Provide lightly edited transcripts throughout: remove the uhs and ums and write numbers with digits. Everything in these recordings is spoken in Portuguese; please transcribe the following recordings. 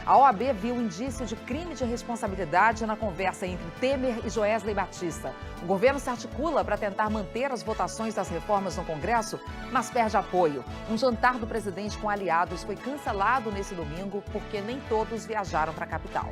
A OAB viu indício de crime de responsabilidade na conversa entre Temer e Joesley Batista. O governo se articula para tentar manter as votações das reformas no Congresso, mas perde apoio. Um jantar do presidente com aliados foi cancelado nesse domingo porque nem todos viajaram para a capital.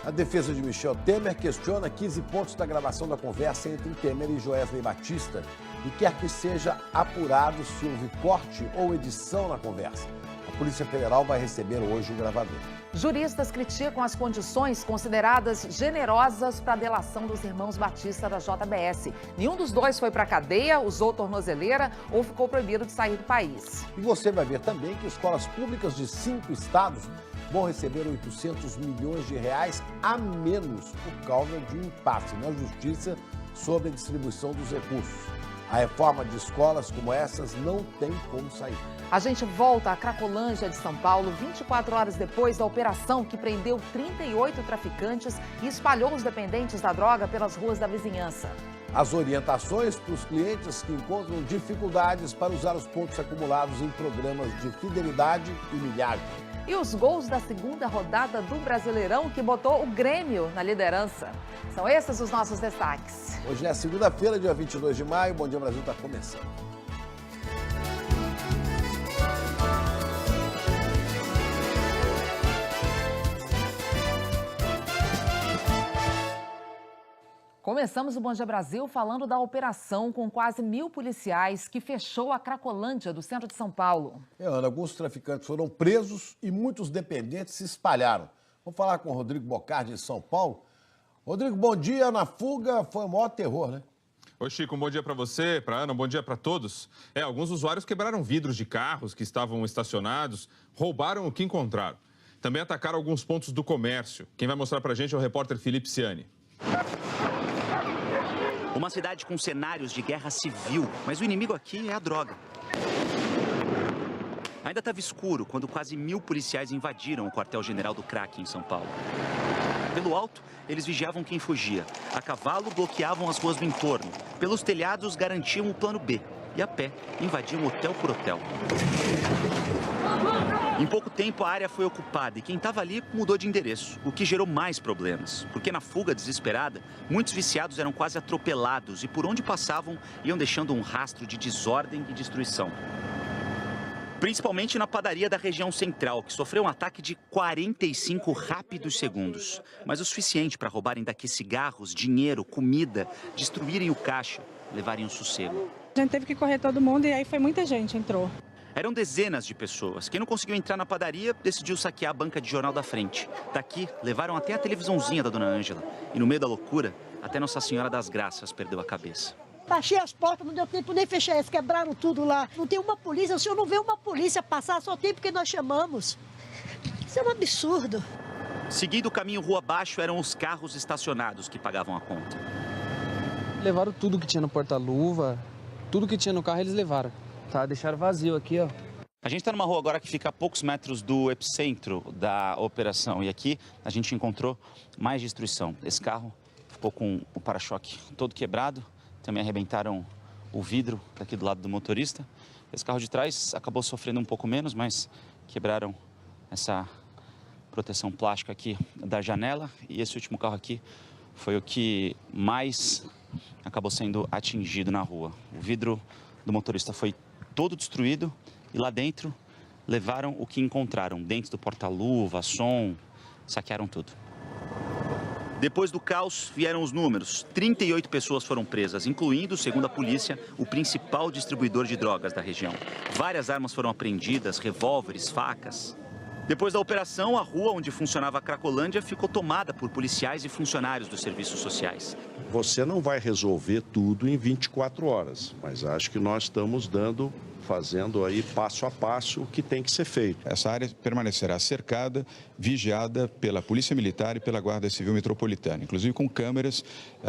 A defesa de Michel Temer questiona 15 pontos da gravação da conversa entre Temer e Joesley Batista e quer que seja apurado se houve corte ou edição na conversa. A Polícia Federal vai receber hoje o gravador. Juristas criticam as condições consideradas generosas para a delação dos irmãos Batista da JBS. Nenhum dos dois foi para a cadeia, usou tornozeleira ou ficou proibido de sair do país. E você vai ver também que escolas públicas de 5 estados vão receber 800 milhões de reais a menos por causa de um impasse na Justiça sobre a distribuição dos recursos. A reforma de escolas como essas não tem como sair. A gente volta à Cracolândia de São Paulo 24 horas depois da operação que prendeu 38 traficantes e espalhou os dependentes da droga pelas ruas da vizinhança. As orientações para os clientes que encontram dificuldades para usar os pontos acumulados em programas de fidelidade e milhagem. E os gols da segunda rodada do Brasileirão que botou o Grêmio na liderança. São esses os nossos destaques. Hoje é segunda-feira, dia 22 de maio. Bom Dia Brasil está começando. Começamos o Bom Dia Brasil falando da operação com quase 1.000 policiais que fechou a Cracolândia do centro de São Paulo. Ana, alguns traficantes foram presos e muitos dependentes se espalharam. Vamos falar com o Rodrigo Bocardi de São Paulo. Rodrigo, bom dia. Na fuga foi o maior terror, né? Oi, Chico, um bom dia para você, para Ana, um bom dia para todos. Alguns usuários quebraram vidros de carros que estavam estacionados, roubaram o que encontraram. Também atacaram alguns pontos do comércio. Quem vai mostrar para a gente é o repórter Felipe Ciani. Uma cidade com cenários de guerra civil, mas o inimigo aqui é a droga. Ainda estava escuro quando quase 1.000 policiais invadiram o quartel-general do crack em São Paulo. Pelo alto, eles vigiavam quem fugia. A cavalo, bloqueavam as ruas do entorno. Pelos telhados, garantiam o plano B. E a pé, invadiam hotel por hotel. Em pouco tempo, a área foi ocupada e quem estava ali mudou de endereço, o que gerou mais problemas. Porque na fuga desesperada, muitos viciados eram quase atropelados e por onde passavam iam deixando um rastro de desordem e destruição. Principalmente na padaria da região central, que sofreu um ataque de 45 rápidos segundos. Mas o suficiente para roubarem daqui cigarros, dinheiro, comida, destruírem o caixa, levarem um sossego. A gente teve que correr todo mundo e aí foi muita gente, entrou. Eram dezenas de pessoas. Quem não conseguiu entrar na padaria decidiu saquear a banca de jornal da frente. Daqui, levaram até a televisãozinha da dona Ângela. E no meio da loucura, até Nossa Senhora das Graças perdeu a cabeça. Baixei as portas, não deu tempo nem fechar, eles quebraram tudo lá. Não tem uma polícia, o senhor não vê uma polícia passar, só tem porque nós chamamos. Isso é um absurdo. Seguindo o caminho rua abaixo, eram os carros estacionados que pagavam a conta. Levaram tudo que tinha no porta-luva, tudo que tinha no carro eles levaram. Tá, deixaram vazio aqui, ó. A gente está numa rua agora que fica a poucos metros do epicentro da operação. E aqui a gente encontrou mais destruição. Esse carro ficou com o para-choque todo quebrado. Também arrebentaram o vidro daqui do lado do motorista. Esse carro de trás acabou sofrendo um pouco menos, mas quebraram essa proteção plástica aqui da janela. E esse último carro aqui foi o que mais acabou sendo atingido na rua. O vidro do motorista foi todo destruído e lá dentro levaram o que encontraram. Dentro do porta-luva, som, saquearam tudo. Depois do caos, vieram os números. 38 pessoas foram presas, incluindo, segundo a polícia, o principal distribuidor de drogas da região. Várias armas foram apreendidas, revólveres, facas. Depois da operação, a rua onde funcionava a Cracolândia ficou tomada por policiais e funcionários dos serviços sociais. Você não vai resolver tudo em 24 horas, mas acho que nós estamos fazendo aí passo a passo o que tem que ser feito. Essa área permanecerá cercada, vigiada pela Polícia Militar e pela Guarda Civil Metropolitana, inclusive com câmeras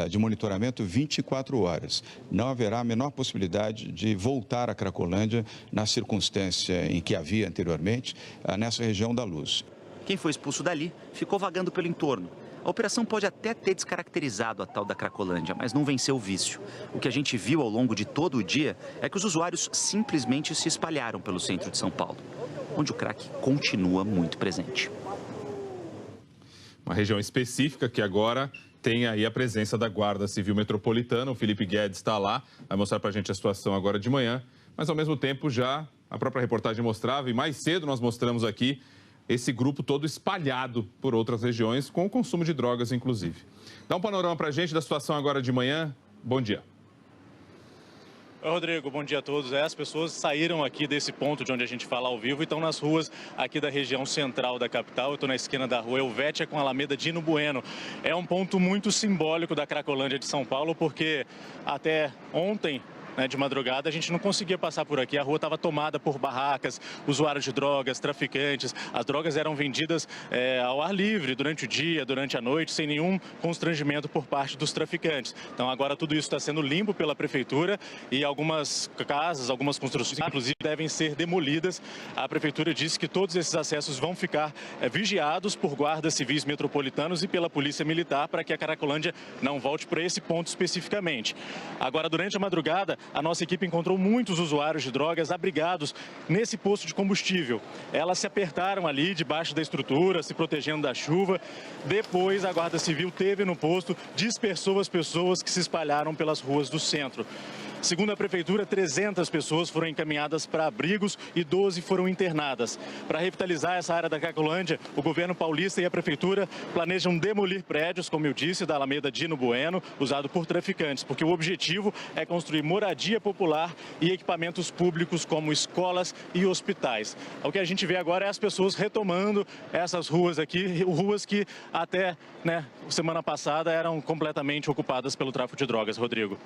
de monitoramento 24 horas. Não haverá a menor possibilidade de voltar à Cracolândia na circunstância em que havia anteriormente, nessa região da Luz. Quem foi expulso dali ficou vagando pelo entorno. A operação pode até ter descaracterizado a tal da Cracolândia, mas não venceu o vício. O que a gente viu ao longo de todo o dia é que os usuários simplesmente se espalharam pelo centro de São Paulo, onde o crack continua muito presente. Uma região específica que agora tem aí a presença da Guarda Civil Metropolitana. O Felipe Guedes está lá, vai mostrar para a gente a situação agora de manhã. Mas, ao mesmo tempo, já a própria reportagem mostrava, e mais cedo nós mostramos aqui, esse grupo todo espalhado por outras regiões, com o consumo de drogas, inclusive. Dá um panorama para a gente da situação agora de manhã. Bom dia. Oi, Rodrigo, bom dia a todos. As pessoas saíram aqui desse ponto de onde a gente fala ao vivo e estão nas ruas aqui da região central da capital. Eu estou na esquina da rua Helvétia com a Alameda Dino Bueno. É um ponto muito simbólico da Cracolândia de São Paulo, porque até ontem, de madrugada, a gente não conseguia passar por aqui. A rua estava tomada por barracas, usuários de drogas, traficantes. As drogas eram vendidas ao ar livre durante o dia, durante a noite, sem nenhum constrangimento por parte dos traficantes. Então agora tudo isso está sendo limpo pela prefeitura e algumas casas, algumas construções, inclusive, devem ser demolidas. A prefeitura disse que todos esses acessos vão ficar vigiados por guardas civis metropolitanos e pela polícia militar para que a Cracolândia não volte para esse ponto especificamente. Agora, durante a madrugada, a nossa equipe encontrou muitos usuários de drogas abrigados nesse posto de combustível. Elas se apertaram ali debaixo da estrutura, se protegendo da chuva. Depois, a Guarda Civil teve no posto, dispersou as pessoas que se espalharam pelas ruas do centro. Segundo a prefeitura, 300 pessoas foram encaminhadas para abrigos e 12 foram internadas. Para revitalizar essa área da Cracolândia, o governo paulista e a prefeitura planejam demolir prédios, como eu disse, da Alameda Dino Bueno, usado por traficantes, porque o objetivo é construir moradia popular e equipamentos públicos como escolas e hospitais. O que a gente vê agora é as pessoas retomando essas ruas aqui, ruas que até semana passada eram completamente ocupadas pelo tráfico de drogas, Rodrigo.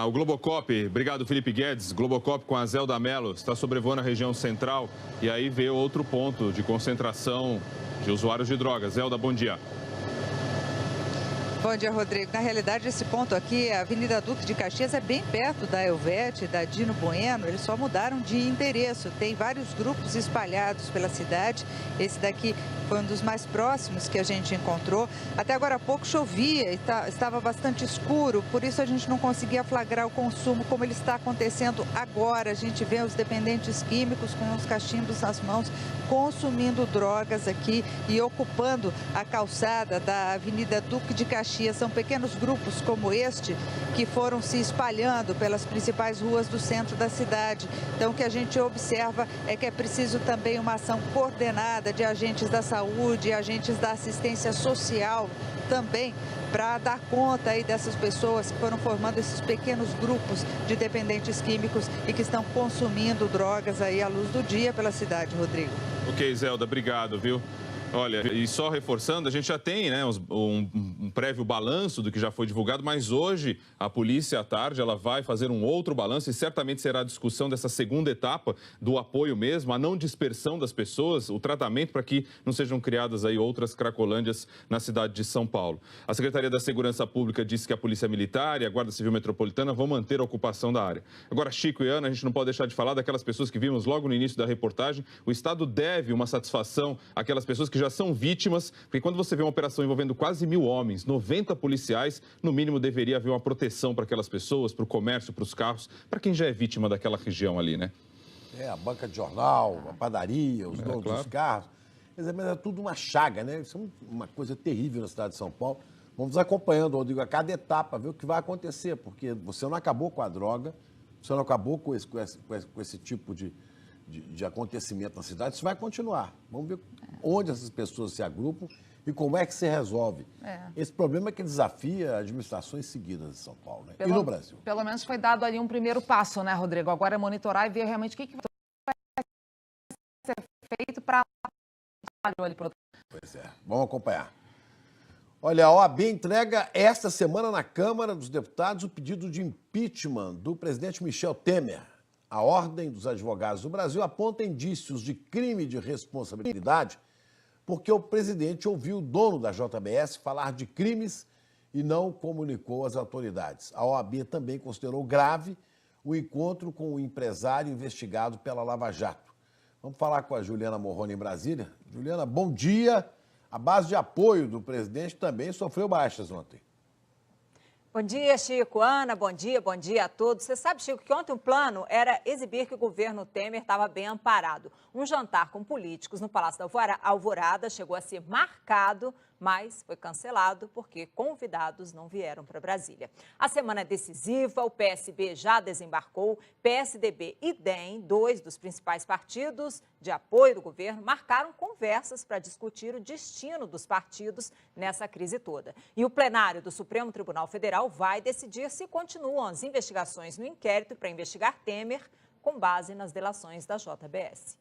O Globocop, obrigado Felipe Guedes, Globocop com a Zelda Mello, está sobrevoando a região central e aí veio outro ponto de concentração de usuários de drogas. Zelda, bom dia. Bom dia, Rodrigo. Na realidade, esse ponto aqui, a Avenida Duque de Caxias, é bem perto da Helvétia e da Dino Bueno. Eles só mudaram de endereço. Tem vários grupos espalhados pela cidade. Esse daqui foi um dos mais próximos que a gente encontrou. Até agora há pouco chovia e estava bastante escuro, por isso a gente não conseguia flagrar o consumo como ele está acontecendo agora. A gente vê os dependentes químicos com os cachimbos nas mãos, consumindo drogas aqui e ocupando a calçada da Avenida Duque de Caxias. São pequenos grupos como este que foram se espalhando pelas principais ruas do centro da cidade. Então, o que a gente observa é que é preciso também uma ação coordenada de agentes da saúde, agentes da assistência social também, para dar conta aí dessas pessoas que foram formando esses pequenos grupos de dependentes químicos e que estão consumindo drogas aí à luz do dia pela cidade, Rodrigo. Ok, Zelda, obrigado, viu? Olha, e só reforçando, a gente já tem um prévio balanço do que já foi divulgado, mas hoje a polícia, à tarde, ela vai fazer um outro balanço e certamente será a discussão dessa segunda etapa do apoio mesmo, a não dispersão das pessoas, o tratamento para que não sejam criadas aí outras cracolândias na cidade de São Paulo. A Secretaria da Segurança Pública disse que a Polícia Militar e a Guarda Civil Metropolitana vão manter a ocupação da área. Agora, Chico e Ana, a gente não pode deixar de falar daquelas pessoas que vimos logo no início da reportagem. O Estado deve uma satisfação àquelas pessoas que já são vítimas, porque quando você vê uma operação envolvendo quase 1000 homens, 90 policiais, no mínimo deveria haver uma proteção para aquelas pessoas, para o comércio, para os carros, para quem já é vítima daquela região ali, né? A banca de jornal, a padaria, os donos dos carros. Quer dizer, mas é tudo uma chaga, né? Isso é uma coisa terrível na cidade de São Paulo. Vamos acompanhando, Rodrigo, a cada etapa, ver o que vai acontecer, porque você não acabou com a droga, você não acabou com esse tipo de acontecimento na cidade, isso vai continuar. Vamos ver onde essas pessoas se agrupam e como é que se resolve. Esse problema é que desafia administrações seguidas de São Paulo, né? E no Brasil. Pelo menos foi dado ali um primeiro passo, né, Rodrigo? Agora é monitorar e ver realmente o que vai ser feito para ali para. Pois é, vamos acompanhar. Olha, a OAB entrega esta semana na Câmara dos Deputados o pedido de impeachment do presidente Michel Temer. A Ordem dos Advogados do Brasil aponta indícios de crime de responsabilidade porque o presidente ouviu o dono da JBS falar de crimes e não comunicou às autoridades. A OAB também considerou grave o encontro com o empresário investigado pela Lava Jato. Vamos falar com a Juliana Morrone em Brasília. Juliana, bom dia. A base de apoio do presidente também sofreu baixas ontem. Bom dia, Chico. Ana, bom dia a todos. Você sabe, Chico, que ontem o plano era exibir que o governo Temer estava bem amparado. Um jantar com políticos no Palácio da Alvorada chegou a ser marcado, mas foi cancelado porque convidados não vieram para Brasília. A semana é decisiva, o PSB já desembarcou, PSDB e DEM, dois dos principais partidos de apoio do governo, marcaram conversas para discutir o destino dos partidos nessa crise toda. E o plenário do Supremo Tribunal Federal vai decidir se continuam as investigações no inquérito para investigar Temer com base nas delações da JBS.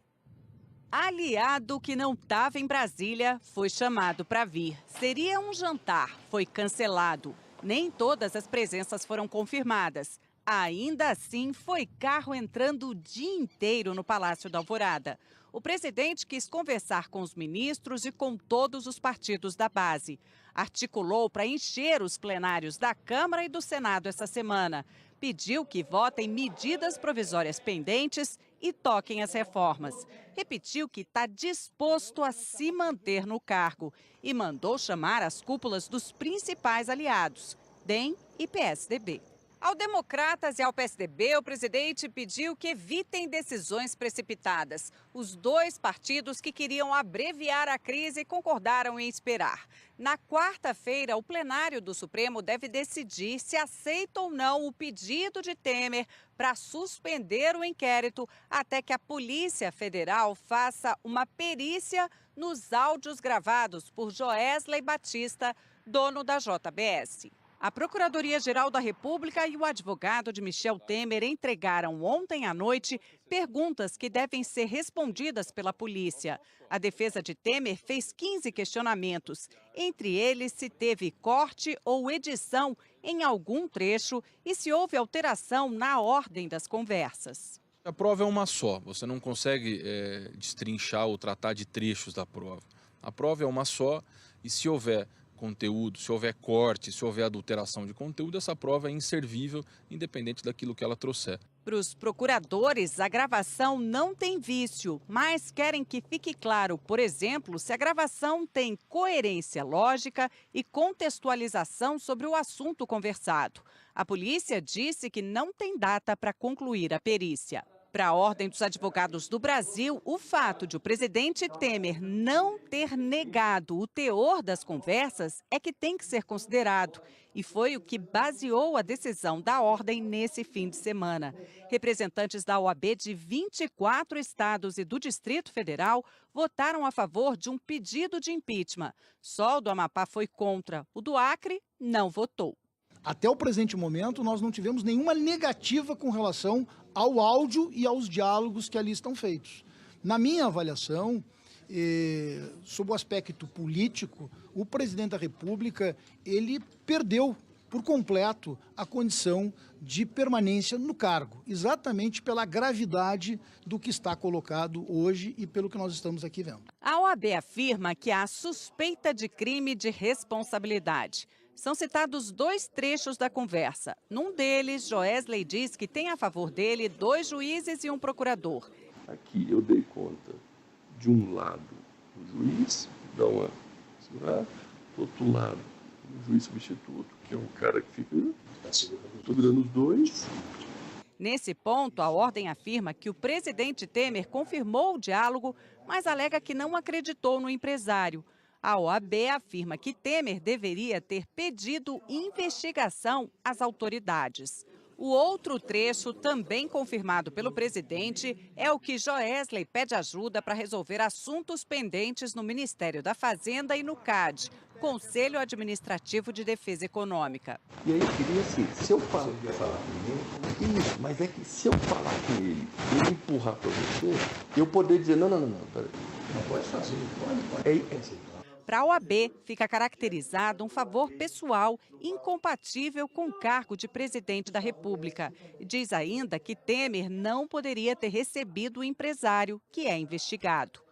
Aliado que não estava em Brasília foi chamado para vir. Seria um jantar, foi cancelado. Nem todas as presenças foram confirmadas. Ainda assim, foi carro entrando o dia inteiro no Palácio da Alvorada. O presidente quis conversar com os ministros e com todos os partidos da base. Articulou para encher os plenários da Câmara e do Senado essa semana. Pediu que votem medidas provisórias pendentes e toquem as reformas. Repetiu que está disposto a se manter no cargo e mandou chamar as cúpulas dos principais aliados, DEM e PSDB. Ao Democratas e ao PSDB, o presidente pediu que evitem decisões precipitadas. Os dois partidos que queriam abreviar a crise concordaram em esperar. Na quarta-feira, o plenário do Supremo deve decidir se aceita ou não o pedido de Temer para suspender o inquérito até que a Polícia Federal faça uma perícia nos áudios gravados por Joesley Batista, dono da JBS. A Procuradoria-Geral da República e o advogado de Michel Temer entregaram ontem à noite perguntas que devem ser respondidas pela polícia. A defesa de Temer fez 15 questionamentos, entre eles se teve corte ou edição em algum trecho e se houve alteração na ordem das conversas. A prova é uma só, você não consegue destrinchar ou tratar de trechos da prova. A prova é uma só e se houver conteúdo, se houver corte, se houver adulteração de conteúdo, essa prova é inservível, independente daquilo que ela trouxer. Para os procuradores, a gravação não tem vício, mas querem que fique claro, por exemplo, se a gravação tem coerência lógica e contextualização sobre o assunto conversado. A polícia disse que não tem data para concluir a perícia. Para a Ordem dos Advogados do Brasil, o fato de o presidente Temer não ter negado o teor das conversas é que tem que ser considerado. E foi o que baseou a decisão da Ordem nesse fim de semana. Representantes da OAB de 24 estados e do Distrito Federal votaram a favor de um pedido de impeachment. Só o do Amapá foi contra. O do Acre não votou. Até o presente momento, nós não tivemos nenhuma negativa com relação ao áudio e aos diálogos que ali estão feitos. Na minha avaliação, sob o aspecto político, o presidente da República, ele perdeu por completo a condição de permanência no cargo, exatamente pela gravidade do que está colocado hoje e pelo que nós estamos aqui vendo. A OAB afirma que há suspeita de crime de responsabilidade. São citados 2 trechos da conversa. Num deles, Joesley diz que tem a favor dele 2 juízes e um procurador. Aqui eu dei conta, de um lado, o juiz, dá uma segurada, do outro lado, o juiz substituto, que é um cara que fica segurando os 2. Nesse ponto, a Ordem afirma que o presidente Temer confirmou o diálogo, mas alega que não acreditou no empresário. A OAB afirma que Temer deveria ter pedido investigação às autoridades. O outro trecho, também confirmado pelo presidente, é o que Joesley pede ajuda para resolver assuntos pendentes no Ministério da Fazenda e no CAD, Conselho Administrativo de Defesa Econômica. E aí eu queria assim, se eu falar com ele, isso, mas é que se eu falar com ele, ele empurrar para você, eu poder dizer, não, peraí. Não pode fazer, pode. Para a OAB, fica caracterizado um favor pessoal incompatível com o cargo de presidente da República. Diz ainda que Temer não poderia ter recebido o empresário que é investigado.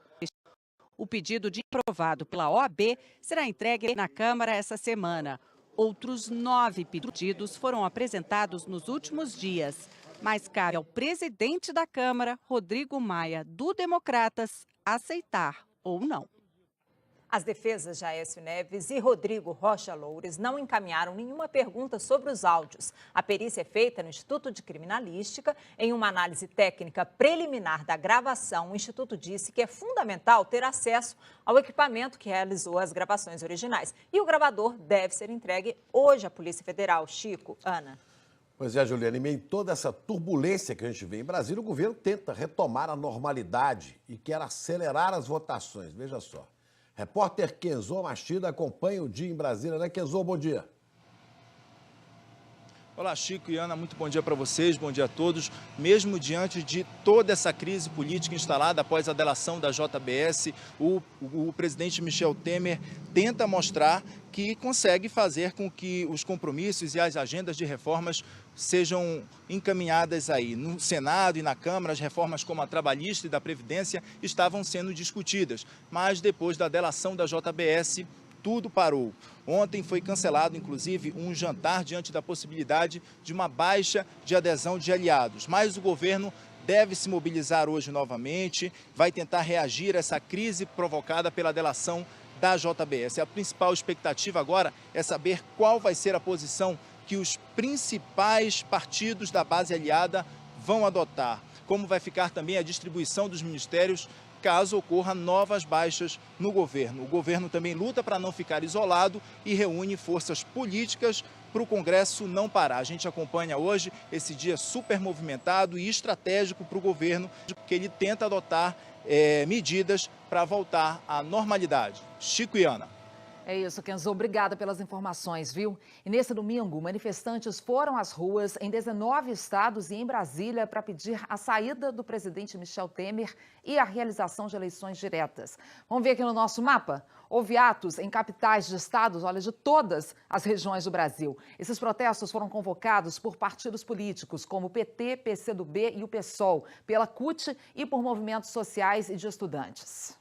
O pedido de aprovado pela OAB será entregue na Câmara essa semana. Outros 9 pedidos foram apresentados nos últimos dias, mas cabe ao presidente da Câmara, Rodrigo Maia, do Democratas, aceitar ou não. As defesas de Aécio Neves e Rodrigo Rocha Loures não encaminharam nenhuma pergunta sobre os áudios. A perícia é feita no Instituto de Criminalística. Em uma análise técnica preliminar da gravação, o Instituto disse que é fundamental ter acesso ao equipamento que realizou as gravações originais. E o gravador deve ser entregue hoje à Polícia Federal. Chico, Ana. Pois é, Juliana, em meio a toda essa turbulência que a gente vê em Brasília, o governo tenta retomar a normalidade e quer acelerar as votações. Veja só. Repórter Kenzo Machida acompanha o dia em Brasília, né, Kenzo? Bom dia. Olá, Chico e Ana, muito bom dia para vocês, bom dia a todos. Mesmo diante de toda essa crise política instalada após a delação da JBS, o presidente Michel Temer tenta mostrar que consegue fazer com que os compromissos e as agendas de reformas sejam encaminhadas aí. No Senado e na Câmara, as reformas como a trabalhista e da Previdência estavam sendo discutidas, mas depois da delação da JBS, tudo parou. Ontem foi cancelado, inclusive, um jantar diante da possibilidade de uma baixa de adesão de aliados. Mas o governo deve se mobilizar hoje novamente, vai tentar reagir a essa crise provocada pela delação da JBS. A principal expectativa agora é saber qual vai ser a posição que os principais partidos da base aliada vão adotar. Como vai ficar também a distribuição dos ministérios caso ocorra novas baixas no governo. O governo também luta para não ficar isolado e reúne forças políticas para o Congresso não parar. A gente acompanha hoje esse dia super movimentado e estratégico para o governo, que ele tenta adotar medidas para voltar à normalidade. Chico e Ana. É isso, Kenzo. Obrigada pelas informações, viu? E nesse domingo, manifestantes foram às ruas em 19 estados e em Brasília para pedir a saída do presidente Michel Temer e a realização de eleições diretas. Vamos ver aqui no nosso mapa? Houve atos em capitais de estados, olha, de todas as regiões do Brasil. Esses protestos foram convocados por partidos políticos como o PT, PCdoB e o PSOL, pela CUT e por movimentos sociais e de estudantes.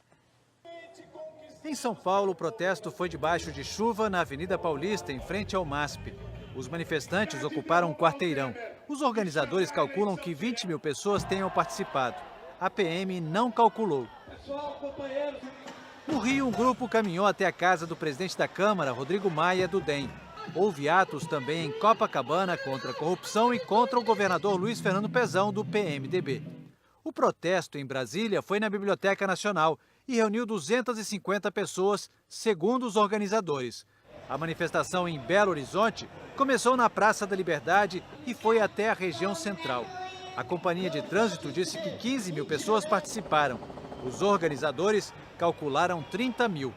Em São Paulo, o protesto foi debaixo de chuva na Avenida Paulista, em frente ao MASP. Os manifestantes ocuparam um quarteirão. Os organizadores calculam que 20 mil pessoas tenham participado. A PM não calculou. No Rio, um grupo caminhou até a casa do presidente da Câmara, Rodrigo Maia, do DEM. Houve atos também em Copacabana contra a corrupção e contra o governador Luiz Fernando Pezão, do PMDB. O protesto em Brasília foi na Biblioteca Nacional e reuniu 250 pessoas, segundo os organizadores. A manifestação em Belo Horizonte começou na Praça da Liberdade e foi até a região central. A Companhia de Trânsito disse que 15 mil pessoas participaram. Os organizadores calcularam 30 mil.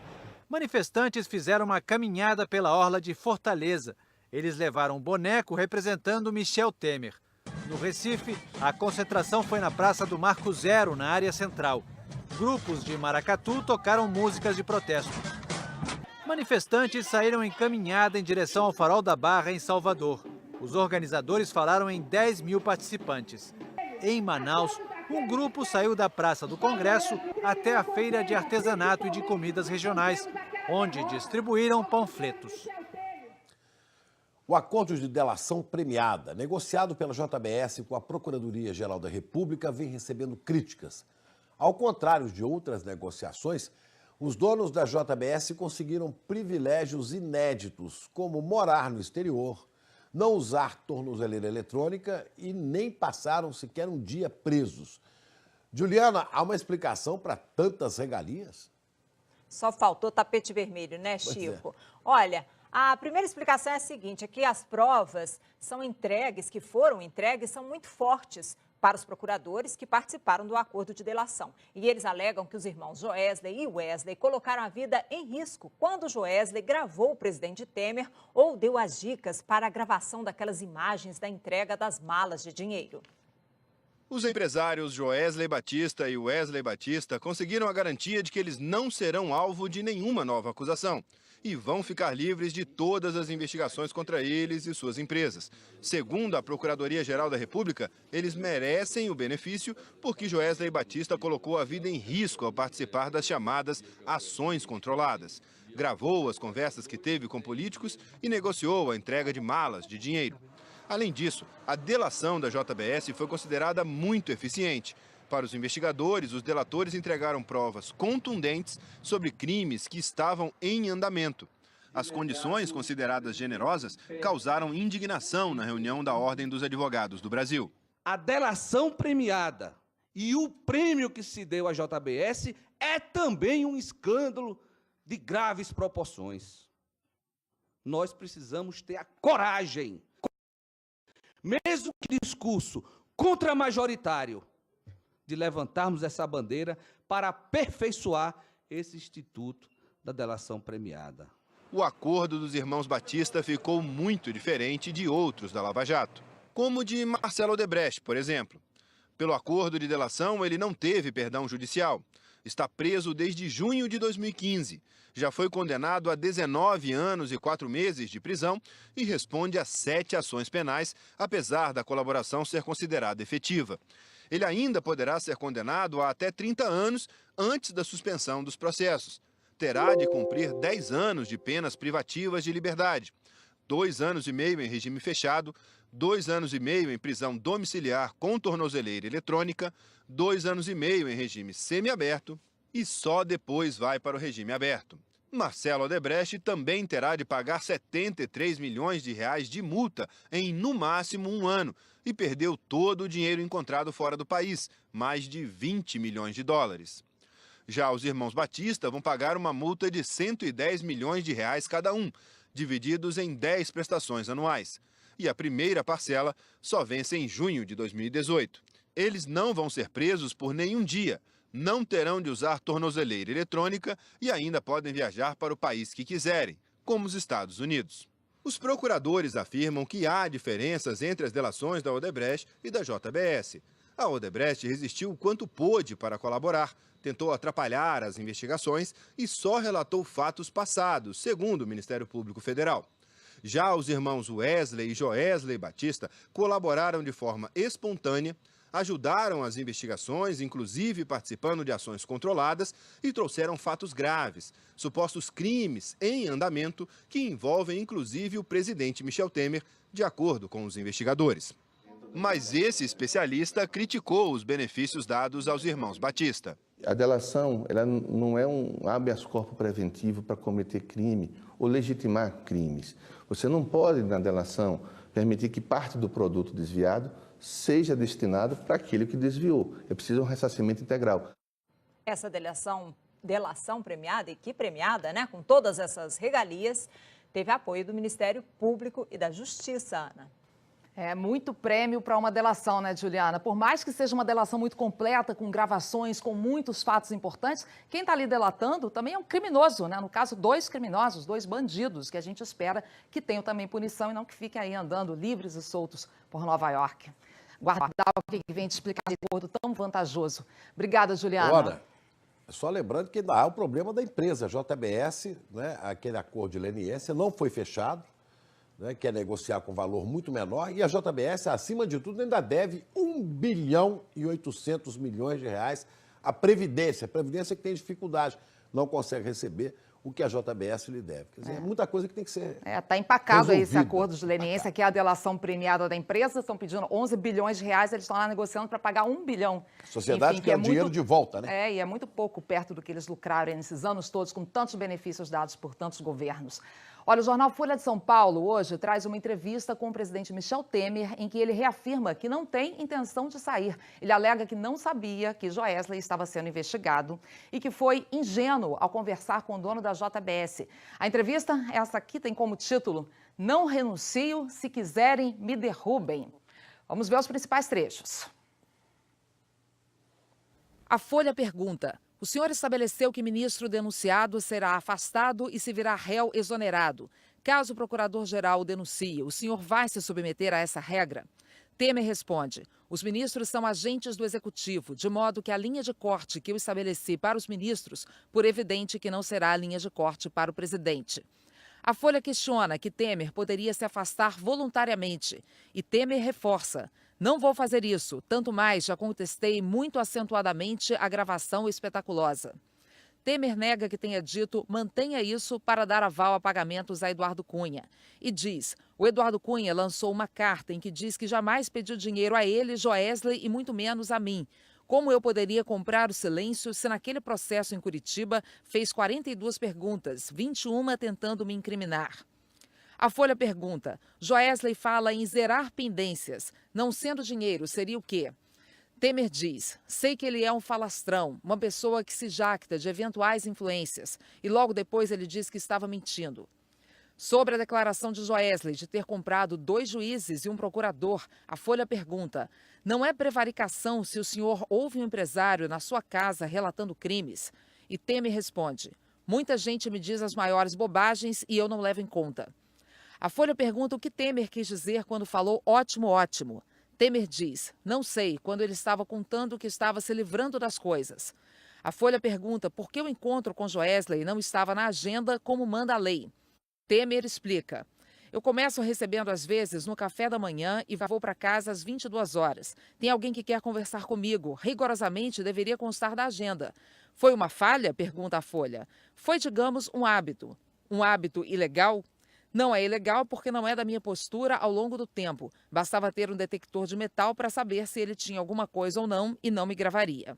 Manifestantes fizeram uma caminhada pela orla de Fortaleza. Eles levaram um boneco representando Michel Temer. No Recife, a concentração foi na Praça do Marco Zero, na área central. Grupos de maracatu tocaram músicas de protesto. Manifestantes saíram em caminhada em direção ao Farol da Barra, em Salvador. Os organizadores falaram em 10 mil participantes. Em Manaus, um grupo saiu da Praça do Congresso até a Feira de Artesanato e de Comidas Regionais, onde distribuíram panfletos. O acordo de delação premiada, negociado pela JBS com a Procuradoria-Geral da República, vem recebendo críticas. Ao contrário de outras negociações, os donos da JBS conseguiram privilégios inéditos, como morar no exterior, não usar tornozeleira eletrônica e nem passaram sequer um dia presos. Juliana, há uma explicação para tantas regalias? Só faltou tapete vermelho, né, Chico? Olha, a primeira explicação é a seguinte, é que as provas que foram entregues, são muito fortes para os procuradores que participaram do acordo de delação. E eles alegam que os irmãos Joesley e Wesley colocaram a vida em risco quando Joesley gravou o presidente Temer ou deu as dicas para a gravação daquelas imagens da entrega das malas de dinheiro. Os empresários Joesley Batista e Wesley Batista conseguiram a garantia de que eles não serão alvo de nenhuma nova acusação e vão ficar livres de todas as investigações contra eles e suas empresas. Segundo a Procuradoria-Geral da República, eles merecem o benefício porque Joesley Batista colocou a vida em risco ao participar das chamadas ações controladas. Gravou as conversas que teve com políticos e negociou a entrega de malas de dinheiro. Além disso, a delação da JBS foi considerada muito eficiente. Para os investigadores, os delatores entregaram provas contundentes sobre crimes que estavam em andamento. As condições consideradas generosas causaram indignação na reunião da Ordem dos Advogados do Brasil. A delação premiada e o prêmio que se deu à JBS é também um escândalo de graves proporções. Nós precisamos ter a coragem, mesmo que discurso contramajoritário, de levantarmos essa bandeira para aperfeiçoar esse instituto da delação premiada. O acordo dos irmãos Batista ficou muito diferente de outros da Lava Jato, como o de Marcelo Odebrecht, por exemplo. Pelo acordo de delação, ele não teve perdão judicial. Está preso desde junho de 2015. Já foi condenado a 19 anos e 4 meses de prisão e responde a 7 ações penais, apesar da colaboração ser considerada efetiva. Ele ainda poderá ser condenado a até 30 anos antes da suspensão dos processos. Terá de cumprir 10 anos de penas privativas de liberdade, 2 anos e meio em regime fechado, 2 anos e meio em prisão domiciliar com tornozeleira eletrônica, 2 anos e meio em regime semiaberto e só depois vai para o regime aberto. Marcelo Odebrecht também terá de pagar 73 milhões de reais de multa em, no máximo, 1 ano e perdeu todo o dinheiro encontrado fora do país, mais de 20 milhões de dólares. Já os irmãos Batista vão pagar uma multa de 110 milhões de reais cada um, divididos em 10 prestações anuais. E a primeira parcela só vence em junho de 2018. Eles não vão ser presos por nenhum dia, não terão de usar tornozeleira eletrônica e ainda podem viajar para o país que quiserem, como os Estados Unidos. Os procuradores afirmam que há diferenças entre as delações da Odebrecht e da JBS. A Odebrecht resistiu quanto pôde para colaborar, tentou atrapalhar as investigações e só relatou fatos passados, segundo o Ministério Público Federal. Já os irmãos Wesley e Joesley Batista colaboraram de forma espontânea, ajudaram as investigações, inclusive participando de ações controladas, e trouxeram fatos graves, supostos crimes em andamento que envolvem inclusive o presidente Michel Temer, de acordo com os investigadores. Mas esse especialista criticou os benefícios dados aos irmãos Batista. A delação ela não é um habeas corpus preventivo para cometer crime ou legitimar crimes. Você não pode, na delação, permitir que parte do produto desviado seja destinado para aquele que desviou. É preciso um ressarcimento integral. Essa delação premiada, e que premiada, né, com todas essas regalias, teve apoio do Ministério Público e da Justiça, Ana. É muito prêmio para uma delação, né, Juliana? Por mais que seja uma delação muito completa, com gravações, com muitos fatos importantes, quem está ali delatando também é um criminoso, né? No caso, 2 criminosos, 2 bandidos, que a gente espera que tenham também punição e não que fiquem aí andando livres e soltos por Nova York. Guardar o que vem te explicar esse acordo tão vantajoso. Obrigada, Juliana. Olha, só lembrando que ainda há o problema da empresa, a JBS, né, aquele acordo de leniência não foi fechado, né, quer negociar com valor muito menor, e a JBS, acima de tudo, ainda deve 1 bilhão e 800 milhões de reais à Previdência. A Previdência que tem dificuldade, não consegue receber o que a JBS lhe deve. Quer dizer, é muita coisa que tem que ser está empacado aí esse resolvida. acordo de leniência, que é a delação premiada da empresa. Estão pedindo 11 bilhões de reais, eles estão lá negociando para pagar 1 bilhão. A sociedade Enfim, quer o muito, dinheiro de volta, né? E é muito pouco perto do que eles lucraram nesses anos todos, com tantos benefícios dados por tantos governos. Olha, o jornal Folha de São Paulo hoje traz uma entrevista com o presidente Michel Temer, em que ele reafirma que não tem intenção de sair. Ele alega que não sabia que Joesley estava sendo investigado e que foi ingênuo ao conversar com o dono da JBS. A entrevista, essa aqui, tem como título: "Não renuncio, se quiserem, me derrubem". Vamos ver os principais trechos. A Folha pergunta: o senhor estabeleceu que ministro denunciado será afastado e se virá réu exonerado. Caso o procurador-geral o denuncie, o senhor vai se submeter a essa regra? Temer responde: os ministros são agentes do executivo, de modo que a linha de corte que eu estabeleci para os ministros, por evidente que não será a linha de corte para o presidente. A Folha questiona que Temer poderia se afastar voluntariamente. E Temer reforça: não vou fazer isso, tanto mais já contestei muito acentuadamente a gravação espetaculosa. Temer nega que tenha dito mantenha isso para dar aval a pagamentos a Eduardo Cunha. E diz: o Eduardo Cunha lançou uma carta em que diz que jamais pediu dinheiro a ele, Joesley e muito menos a mim. Como eu poderia comprar o silêncio se naquele processo em Curitiba fez 42 perguntas, 21 tentando me incriminar? A Folha pergunta, Joesley fala em zerar pendências. Não sendo dinheiro, seria o quê? Temer diz, sei que ele é um falastrão, uma pessoa que se jacta de eventuais influências. E logo depois ele diz que estava mentindo. Sobre a declaração de Joesley de ter comprado 2 juízes e um procurador, a Folha pergunta, não é prevaricação se o senhor ouve um empresário na sua casa relatando crimes? E Temer responde, muita gente me diz as maiores bobagens e eu não levo em conta. A Folha pergunta o que Temer quis dizer quando falou ótimo, ótimo. Temer diz, não sei, quando ele estava contando que estava se livrando das coisas. A Folha pergunta por que o encontro com Joesley não estava na agenda como manda a lei. Temer explica, eu começo recebendo às vezes no café da manhã e vou para casa às 22 horas. Tem alguém que quer conversar comigo, rigorosamente deveria constar da agenda. Foi uma falha? Pergunta a Folha. Foi, digamos, um hábito. Um hábito ilegal? Não é ilegal porque não é da minha postura ao longo do tempo. Bastava ter um detector de metal para saber se ele tinha alguma coisa ou não e não me gravaria.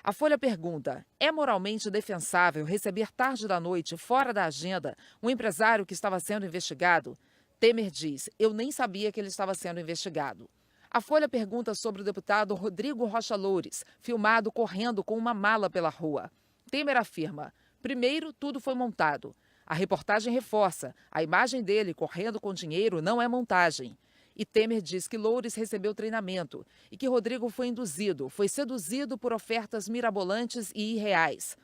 A Folha pergunta, é moralmente defensável receber tarde da noite, fora da agenda, um empresário que estava sendo investigado? Temer diz, eu nem sabia que ele estava sendo investigado. A Folha pergunta sobre o deputado Rodrigo Rocha Loures, filmado correndo com uma mala pela rua. Temer afirma, primeiro, tudo foi montado. A reportagem reforça, a imagem dele correndo com dinheiro não é montagem. E Temer diz que Loures recebeu treinamento e que Rodrigo foi induzido, foi seduzido por ofertas mirabolantes e irreais.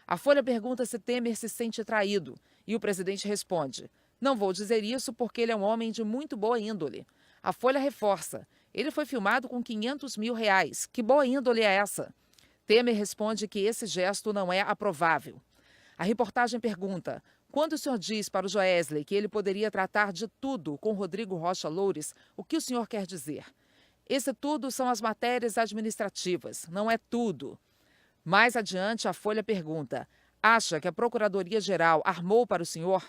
A Folha pergunta se Temer se sente traído e o presidente responde, não vou dizer isso porque ele é um homem de muito boa índole. A Folha reforça, ele foi filmado com R$500 mil. Que boa índole é essa? Temer responde que esse gesto não é aprovável. A reportagem pergunta, quando o senhor diz para o Joesley que ele poderia tratar de tudo com Rodrigo Rocha Loures, o que o senhor quer dizer? Esse tudo são as matérias administrativas, não é tudo. Mais adiante, a Folha pergunta, acha que a Procuradoria-Geral armou para o senhor?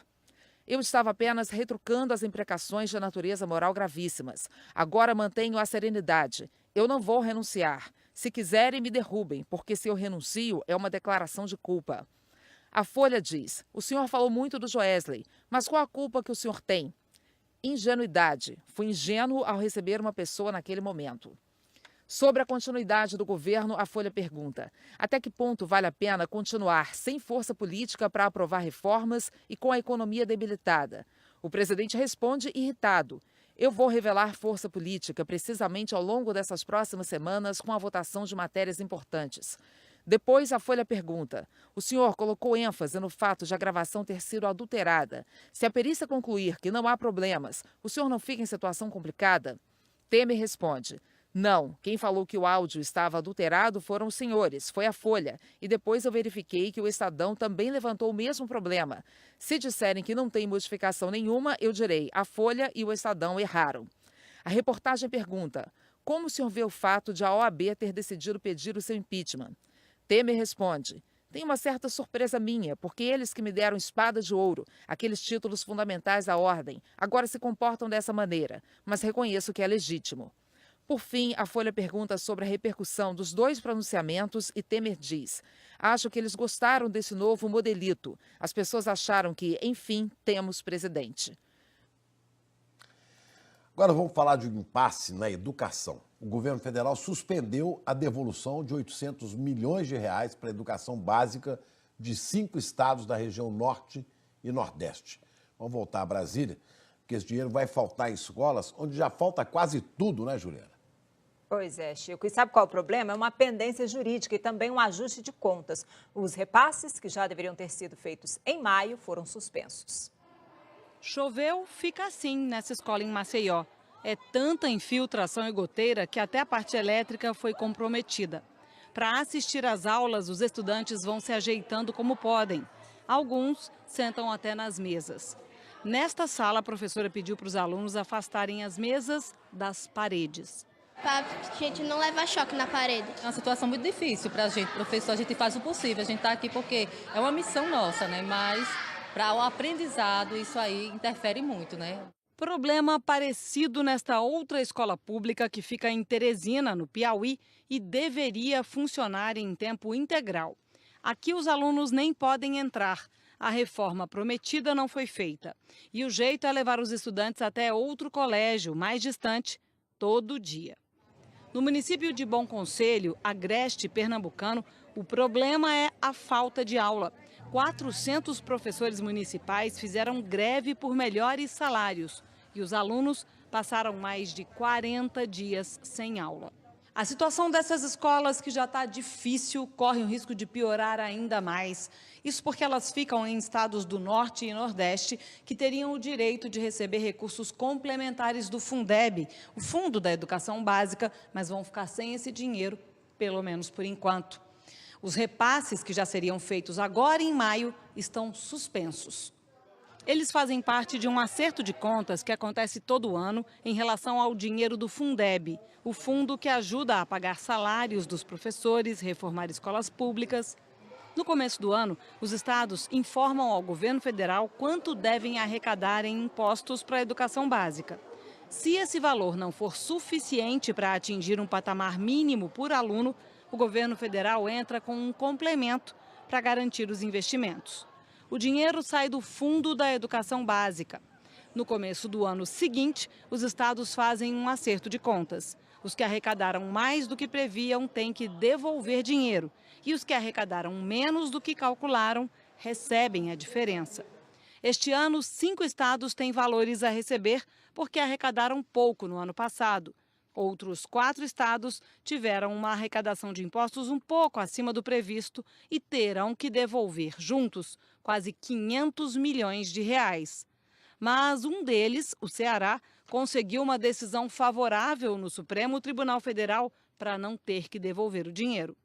Eu estava apenas retrucando as imprecações de natureza moral gravíssimas. Agora mantenho a serenidade. Eu não vou renunciar. Se quiserem, me derrubem, porque se eu renuncio, é uma declaração de culpa. A Folha diz, o senhor falou muito do Joesley, mas qual a culpa que o senhor tem? Ingenuidade. Fui ingênuo ao receber uma pessoa naquele momento. Sobre a continuidade do governo, a Folha pergunta, até que ponto vale a pena continuar sem força política para aprovar reformas e com a economia debilitada? O presidente responde irritado. Eu vou revelar força política precisamente ao longo dessas próximas semanas com a votação de matérias importantes. Depois, a Folha pergunta, o senhor colocou ênfase no fato de a gravação ter sido adulterada. Se a perícia concluir que não há problemas, o senhor não fica em situação complicada? Temer responde, não, quem falou que o áudio estava adulterado foram os senhores, foi a Folha. E depois eu verifiquei que o Estadão também levantou o mesmo problema. Se disserem que não tem modificação nenhuma, eu direi, a Folha e o Estadão erraram. A reportagem pergunta, como o senhor vê o fato de a OAB ter decidido pedir o seu impeachment? Temer responde, tem uma certa surpresa minha, porque eles que me deram espada de ouro, aqueles títulos fundamentais da ordem, agora se comportam dessa maneira, mas reconheço que é legítimo. Por fim, a Folha pergunta sobre a repercussão dos 2 pronunciamentos e Temer diz, acho que eles gostaram desse novo modelito. As pessoas acharam que, enfim, temos presidente. Agora vamos falar de um impasse na educação. O governo federal suspendeu a devolução de R$800 milhões para a educação básica de 5 estados da região Norte e Nordeste. Vamos voltar a Brasília, porque esse dinheiro vai faltar em escolas onde já falta quase tudo, né, Juliana? Pois é, Chico. E sabe qual é o problema? É uma pendência jurídica e também um ajuste de contas. Os repasses, que já deveriam ter sido feitos em maio, foram suspensos. Choveu, fica assim nessa escola em Maceió. É tanta infiltração e goteira que até a parte elétrica foi comprometida. Para assistir às aulas, os estudantes vão se ajeitando como podem. Alguns sentam até nas mesas. Nesta sala, a professora pediu para os alunos afastarem as mesas das paredes. Para a gente não levar choque na parede. É uma situação muito difícil para a gente, professor. A gente faz o possível. A gente está aqui porque é uma missão nossa, né? Mas para o aprendizado, isso aí interfere muito, né? Problema parecido nesta outra escola pública que fica em Teresina, no Piauí, e deveria funcionar em tempo integral. Aqui os alunos nem podem entrar. A reforma prometida não foi feita. E o jeito é levar os estudantes até outro colégio, mais distante, todo dia. No município de Bom Conselho, Agreste Pernambucano, o problema é a falta de aula. 400 professores municipais fizeram greve por melhores salários e os alunos passaram mais de 40 dias sem aula. A situação dessas escolas, que já está difícil, corre o risco de piorar ainda mais. Isso porque elas ficam em estados do Norte e Nordeste que teriam o direito de receber recursos complementares do Fundeb, o Fundo da Educação Básica, mas vão ficar sem esse dinheiro, pelo menos por enquanto. Os repasses que já seriam feitos agora em maio estão suspensos. Eles fazem parte de um acerto de contas que acontece todo ano em relação ao dinheiro do Fundeb, o fundo que ajuda a pagar salários dos professores, reformar escolas públicas. No começo do ano, os estados informam ao governo federal quanto devem arrecadar em impostos para a educação básica. Se esse valor não for suficiente para atingir um patamar mínimo por aluno, o governo federal entra com um complemento para garantir os investimentos. O dinheiro sai do Fundo da Educação Básica. No começo do ano seguinte, os estados fazem um acerto de contas. Os que arrecadaram mais do que previam têm que devolver dinheiro. E os que arrecadaram menos do que calcularam recebem a diferença. Este ano, 5 estados têm valores a receber porque arrecadaram pouco no ano passado. Outros 4 estados tiveram uma arrecadação de impostos um pouco acima do previsto e terão que devolver juntos quase 500 milhões de reais. Mas um deles, o Ceará, conseguiu uma decisão favorável no Supremo Tribunal Federal para não ter que devolver o dinheiro.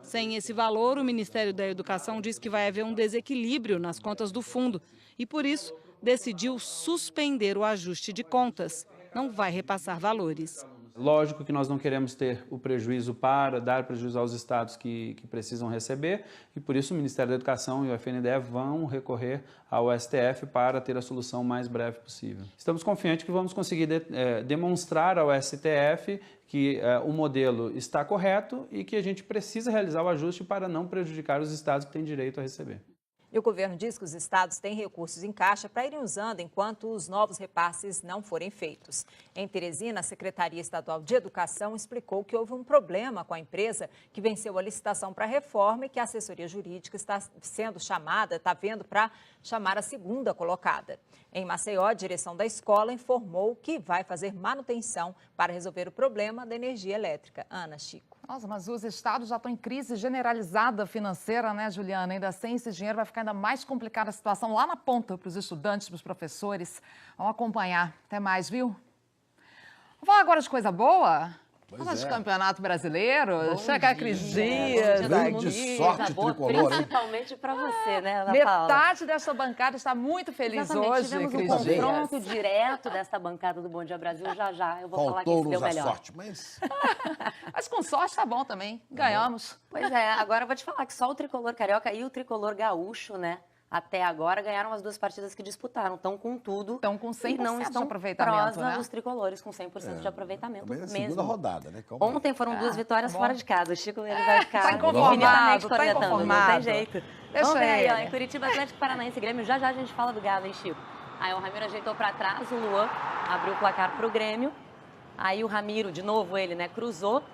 Sem esse valor, o Ministério da Educação diz que vai haver um desequilíbrio nas contas do fundo e, por isso, decidiu suspender o ajuste de contas. Não vai repassar valores. Lógico que nós não queremos ter o prejuízo para dar prejuízo aos estados que precisam receber e por isso o Ministério da Educação e o FNDE vão recorrer ao STF para ter a solução mais breve possível. Estamos confiantes que vamos conseguir demonstrar ao STF que o modelo está correto e que a gente precisa realizar o ajuste para não prejudicar os estados que têm direito a receber. E o governo diz que os estados têm recursos em caixa para irem usando enquanto os novos repasses não forem feitos. Em Teresina, a Secretaria Estadual de Educação explicou que houve um problema com a empresa que venceu a licitação para a reforma e que a assessoria jurídica está sendo chamada, está vendo para chamar a segunda colocada. Em Maceió, a direção da escola informou que vai fazer manutenção para resolver o problema da energia elétrica. Ana, Chico. Nossa, mas os estados já estão em crise generalizada financeira, né, Juliana? Ainda sem esse dinheiro vai ficar ainda mais complicada a situação lá na ponta para os estudantes, para os professores. Vamos acompanhar. Até mais, viu? Vamos falar agora de coisa boa? Vamos de Campeonato Brasileiro. Chega a Cris Dias. Grande sorte tricolor, principalmente para você, né, Ana Metade Paula? dessa bancada está muito feliz hoje, Tivemos Cris um Dias. confronto direto dessa bancada do Bom Dia Brasil. Já eu vou falar que se deu melhor. Sorte, mas... Mas com sorte tá bom também. Ganhamos. Pois é, agora eu vou te falar que só o tricolor carioca e o tricolor gaúcho, né? Até agora ganharam as 2 partidas que disputaram. Estão com tudo. Estão com 100% e não estão de aproveitamento, prosa né? Os tricolores com 100% de aproveitamento Mas é a mesmo. segunda rodada, né? Ontem foram 2 vitórias fora de casa. O Chico ele vai ficar tá infinitamente inconformado, cornetando. Não tem jeito. Deixa Vamos ver aí, ó, ele. em Curitiba, Atlético Paranaense e Grêmio. Já a gente fala do Galo, hein, Chico? Aí o Ramiro ajeitou para trás, o Luan abriu o placar para o Grêmio. Aí o Ramiro, de novo ele, né, cruzou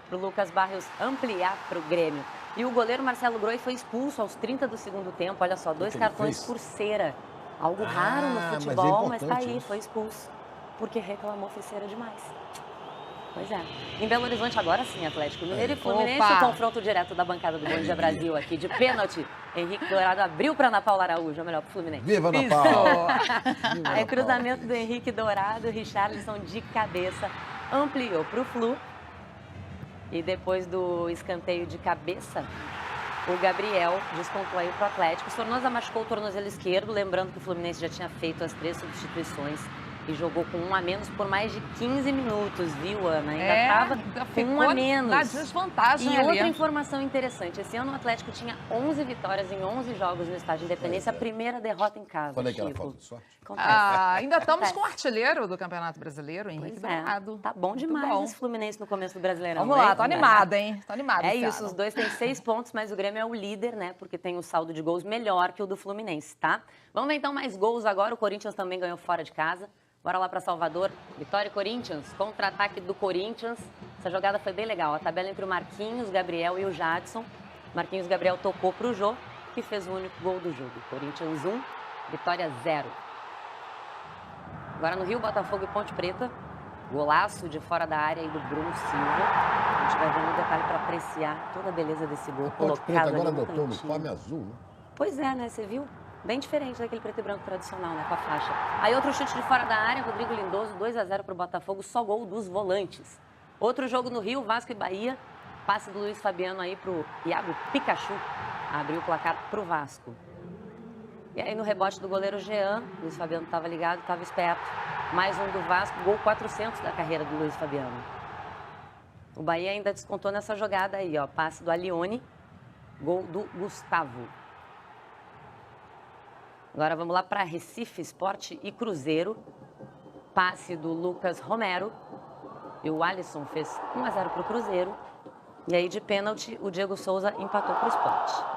para o Lucas Barrios ampliar para o Grêmio. E o goleiro Marcelo Groi foi expulso aos 30 do segundo tempo. Olha só, 2 cartões por cera. Algo raro no futebol, mas tá aí, foi expulso. Porque reclamou, foi cera demais. Pois é. Em Belo Horizonte, agora sim, Atlético Mineiro e Fluminense, o confronto direto da bancada do Bom Dia Brasil aqui, de pênalti. Henrique Dourado abriu para Ana Paula Araújo, ou melhor, para o Fluminense. Viva Ana Paula! Aí, cruzamento do Henrique Dourado, Richarlison de cabeça, ampliou para o Flu. E depois do escanteio de cabeça, o Gabriel descontou aí para o Atlético. O Sornosa machucou o tornozelo esquerdo, lembrando que o Fluminense já tinha feito as 3 substituições. e jogou com 1 a menos por mais de 15 minutos, viu, Ana? Ainda estava com 1 a menos. Na desvantagem E ali. outra informação interessante, esse ano o Atlético tinha 11 vitórias em 11 jogos no Estádio Independência, a primeira derrota em casa. Quando é que era Chico. falta de sorte? Ainda estamos Acontece. com o artilheiro do Campeonato Brasileiro, Henrique Dourado. Tá bom demais bom. esse Fluminense no começo do Brasileirão. Vamos lá, hein? tô animada, hein? Tô animada. É esse isso, ano. os dois têm 6 pontos, mas o Grêmio é o líder, né? Porque tem um saldo de gols melhor que o do Fluminense, tá? Vamos ver então mais gols agora. O Corinthians também ganhou fora de casa. Bora lá para Salvador. Vitória Corinthians, contra-ataque do Corinthians. Essa jogada foi bem legal. A tabela entre o Marquinhos, Gabriel e o Jadson. Marquinhos Gabriel tocou pro Jô, que fez o único gol do jogo. Corinthians 1, Vitória 0. Agora no Rio, Botafogo e Ponte Preta. Golaço de fora da área aí do Bruno Silva. A gente vai ver no detalhe para apreciar toda a beleza desse gol. Ponte Preta Colocado agora ali no adotou um cantinho. uniforme azul, né? Pois é, né? Você viu? Bem diferente daquele preto e branco tradicional, né? Com a faixa. Aí outro chute de fora da área, Rodrigo Lindoso, 2 a 0 para o Botafogo, só gol dos volantes. Outro jogo no Rio, Vasco e Bahia. Passe do Luiz Fabiano aí pro Iago Pikachu. Abriu o placar pro Vasco. E aí no rebote do goleiro Jean, Luiz Fabiano estava ligado, estava esperto. Mais um do Vasco, gol 400 da carreira do Luiz Fabiano. O Bahia ainda descontou nessa jogada aí, ó. Passe do Alione, gol do Gustavo. Agora vamos lá para Recife, Sport e Cruzeiro. Passe do Lucas Romero. E o Alisson fez 1 a 0 para o Cruzeiro. E aí de pênalti, o Diego Souza empatou para o Sport.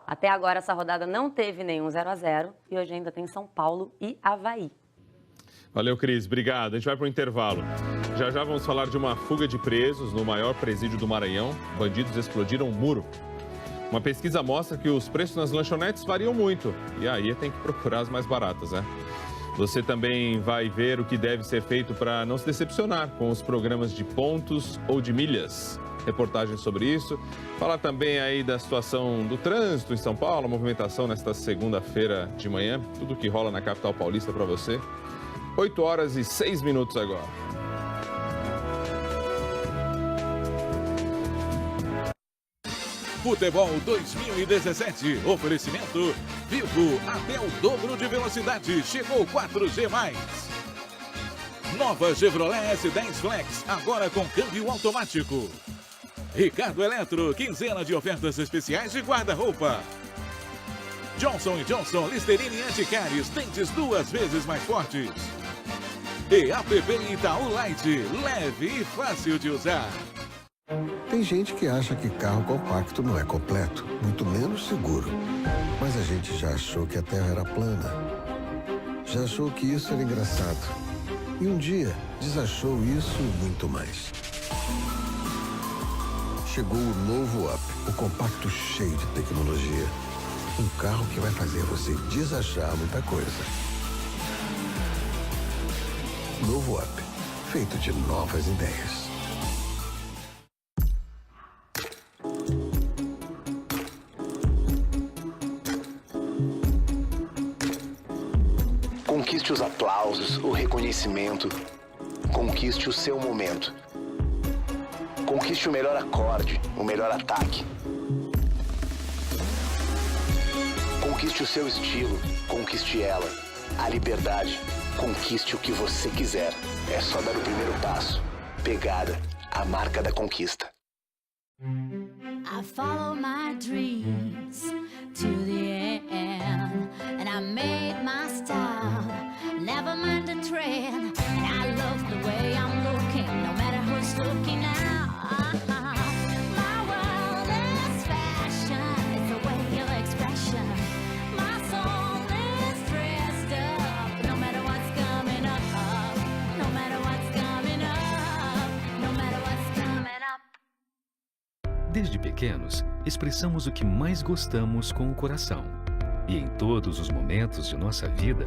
Até agora essa rodada não teve nenhum 0 a 0 e hoje ainda tem São Paulo e Avaí. Valeu, Cris. Obrigado. A gente vai para o intervalo. Já já vamos falar de uma fuga de presos no maior presídio do Maranhão. Bandidos explodiram um muro. Uma pesquisa mostra que os preços nas lanchonetes variam muito. E aí tem que procurar as mais baratas, né? Você também vai ver o que deve ser feito para não se decepcionar com os programas de pontos ou de milhas. Reportagem sobre isso. Falar também aí da situação do trânsito em São Paulo, a movimentação nesta segunda-feira de manhã. Tudo que rola na capital paulista para você. 8 horas e 6 minutos agora. Futebol 2017. Oferecimento Vivo. Até o dobro de velocidade. Chegou 4G+. Nova Chevrolet S10 Flex. Agora com câmbio automático. Ricardo Eletro. Quinzena de ofertas especiais de guarda-roupa. Johnson & Johnson. Listerine Anticáries. Dentes 2 vezes mais fortes. E APP Itaú Light. Leve e fácil de usar. Tem gente que acha que carro compacto não é completo, muito menos seguro. Mas a gente já achou que a Terra era plana. Já achou que isso era engraçado. E um dia desachou isso e muito mais. Chegou o novo Up, o compacto cheio de tecnologia. Um carro que vai fazer você desachar muita coisa. Novo Up, feito de novas ideias. Conquiste os aplausos, o reconhecimento. Conquiste o seu momento. Conquiste o melhor acorde, o melhor ataque. Conquiste o seu estilo, conquiste ela. A liberdade, conquiste o que você quiser. É só dar o primeiro passo. Pegada, a marca da conquista. I follow my dreams to the end, and I made my style, never mind the trend, and I love the way I'm looking, no matter who's looking now. My world is fashion, it's a way of expression. My soul is dressed up, no matter what's coming up, no matter what's coming up, no matter what's coming up. Desde pequenos, expressamos o que mais gostamos com o coração. E em todos os momentos de nossa vida,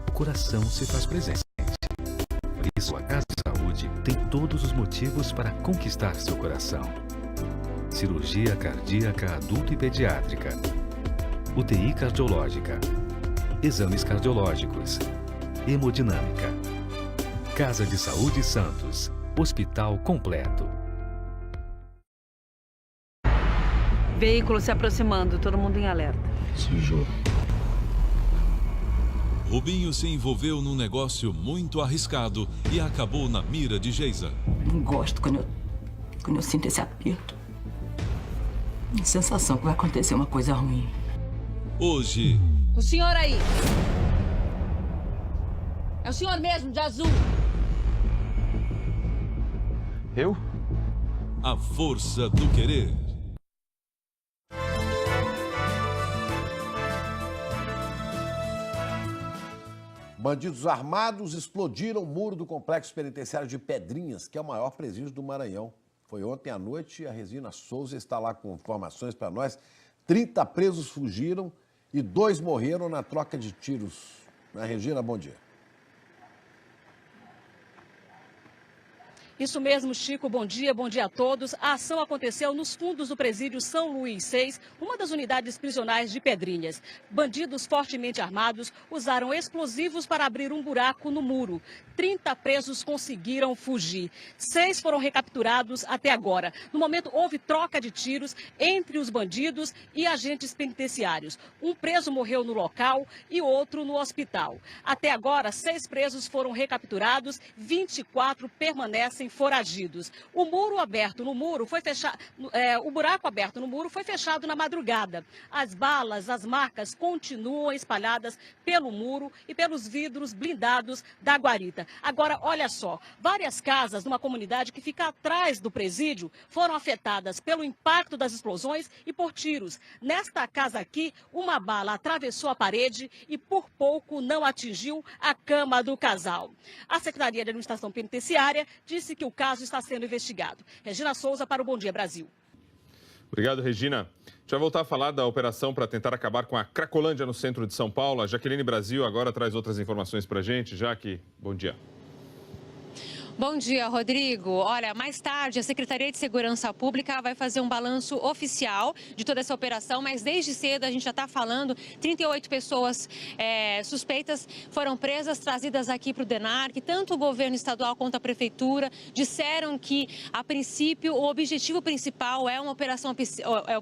o coração se faz presente. Por isso, a Casa de Saúde tem todos os motivos para conquistar seu coração. Cirurgia cardíaca adulto e pediátrica. UTI cardiológica. Exames cardiológicos. Hemodinâmica. Casa de Saúde Santos. Hospital completo. Veículo se aproximando, todo mundo em alerta. Sujou. Rubinho se envolveu num negócio muito arriscado e acabou na mira de Geisa. Não gosto quando eu sinto esse aperto. A sensação que vai acontecer uma coisa ruim. Hoje... O senhor aí. É o senhor mesmo, de azul. Eu? A força do querer. Bandidos armados explodiram o muro do complexo penitenciário de Pedrinhas, que é o maior presídio do Maranhão. Foi ontem à noite e a Regina Souza está lá com informações para nós. 30 presos fugiram e 2 morreram na troca de tiros. Regina, bom dia. Isso mesmo, Chico. Bom dia a todos. A ação aconteceu nos fundos do presídio São Luís 6, uma das unidades prisionais de Pedrinhas. Bandidos fortemente armados usaram explosivos para abrir um buraco no muro. 30 presos conseguiram fugir. 6 foram recapturados até agora. No momento, houve troca de tiros entre os bandidos e agentes penitenciários. Um preso morreu no local e outro no hospital. Até agora, 6 presos foram recapturados, 24 permanecem foragidos. O buraco aberto no muro foi fechado na madrugada. As balas, as marcas continuam espalhadas pelo muro e pelos vidros blindados da guarita. Agora, olha só, várias casas numa comunidade que fica atrás do presídio foram afetadas pelo impacto das explosões e por tiros. Nesta casa aqui, uma bala atravessou a parede e por pouco não atingiu a cama do casal. A Secretaria de Administração Penitenciária disse que o caso está sendo investigado. Regina Souza para o Bom Dia Brasil. Obrigado, Regina. A gente vai voltar a falar da operação para tentar acabar com a Cracolândia no centro de São Paulo. A Jaqueline Brasil agora traz outras informações para a gente. Jaque, bom dia. Bom dia, Rodrigo. Olha, mais tarde a Secretaria de Segurança Pública vai fazer um balanço oficial de toda essa operação, mas desde cedo a gente já está falando, 38 pessoas suspeitas foram presas, trazidas aqui para o DENARC. Tanto o governo estadual quanto a prefeitura disseram que, a princípio, o objetivo principal é uma operação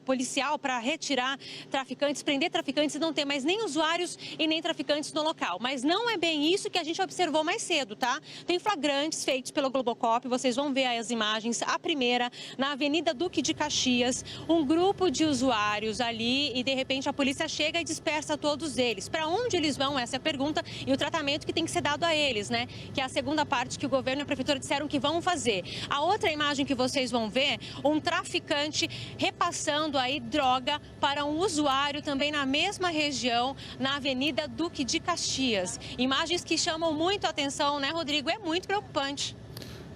policial para retirar traficantes, prender traficantes e não ter mais nem usuários e nem traficantes no local. Mas não é bem isso que a gente observou mais cedo, tá? Tem flagrantes feitos pelo Globocop, vocês vão ver aí as imagens. A primeira, na Avenida Duque de Caxias, um grupo de usuários ali e de repente a polícia chega e dispersa todos eles. Para onde eles vão? Essa é a pergunta e o tratamento que tem que ser dado a eles, né? Que é a segunda parte que o governo e a prefeitura disseram que vão fazer. A outra imagem que vocês vão ver, um traficante repassando aí droga para um usuário também na mesma região, na Avenida Duque de Caxias. Imagens que chamam muito a atenção, né, Rodrigo? É muito preocupante.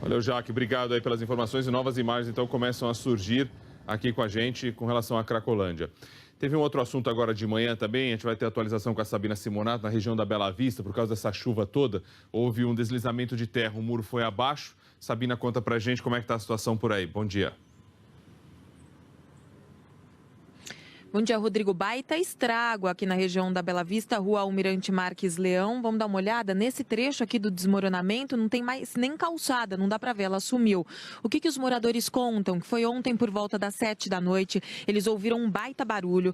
Valeu, Jaque. Obrigado aí pelas informações e novas imagens, então, começam a surgir aqui com a gente com relação à Cracolândia. Teve um outro assunto agora de manhã também, a gente vai ter atualização com a Sabina Simonato na região da Bela Vista, por causa dessa chuva toda, houve um deslizamento de terra, o muro foi abaixo. Sabina, conta pra gente como é que tá a situação por aí. Bom dia. Bom dia, Rodrigo. Baita estrago aqui na região da Bela Vista, Rua Almirante Marques Leão. Vamos dar uma olhada? Nesse trecho aqui do desmoronamento não tem mais nem calçada, não dá para ver, ela sumiu. O que os moradores contam? Que foi ontem por volta das 7 da noite, eles ouviram um baita barulho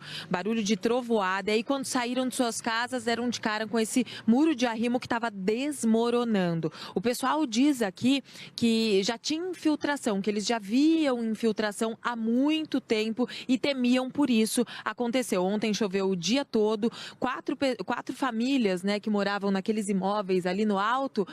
de trovoada, e aí quando saíram de suas casas, deram de cara com esse muro de arrimo que estava desmoronando. O pessoal diz aqui que já tinha infiltração, que eles já viam infiltração há muito tempo e temiam por isso. Aconteceu. Ontem choveu o dia todo, quatro famílias, né, que moravam naqueles imóveis ali no alto,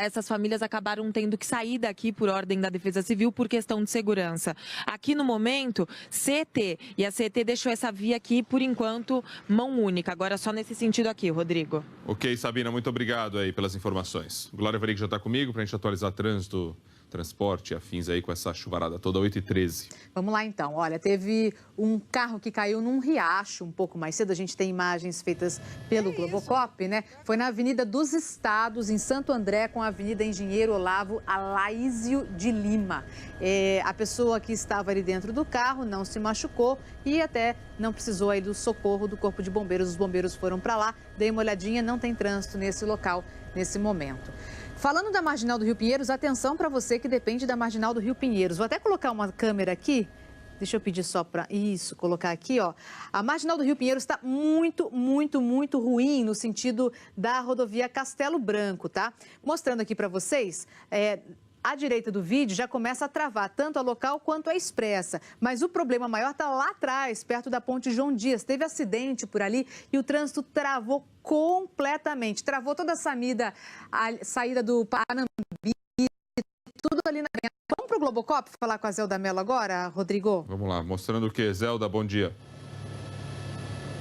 essas famílias acabaram tendo que sair daqui por ordem da Defesa Civil por questão de segurança. Aqui no momento, CET, e a CET deixou essa via aqui, por enquanto, mão única. Agora só nesse sentido aqui, Rodrigo. Ok, Sabina, muito obrigado aí pelas informações. Glória Varig já está comigo para a gente atualizar trânsito, transporte e afins aí com essa chuvarada toda, 8h13. Vamos lá então, olha, teve um carro que caiu num riacho um pouco mais cedo, a gente tem imagens feitas pelo Globocop, né? Foi na Avenida dos Estados, em Santo André, com a Avenida Engenheiro Olavo Alaísio de Lima. A pessoa que estava ali dentro do carro não se machucou e até não precisou aí do socorro do Corpo de Bombeiros, os bombeiros foram para lá, dei uma olhadinha, não tem trânsito nesse local, nesse momento. Falando da Marginal do Rio Pinheiros, atenção para você que depende da Marginal do Rio Pinheiros. Vou até colocar uma câmera aqui Deixa eu pedir só para isso, colocar aqui, ó. A Marginal do Rio Pinheiro está muito, muito, muito ruim no sentido da rodovia Castelo Branco, tá? Mostrando aqui para vocês, à direita do vídeo já começa a travar tanto a local quanto a expressa. Mas o problema maior está lá atrás, perto da ponte João Dias. Teve acidente por ali e o trânsito travou completamente. Travou toda a saída do Panambi, tudo ali na frente. Vamos para o Globocop falar com a Zelda Mello agora, Rodrigo? Vamos lá, mostrando o que? Zelda, bom dia.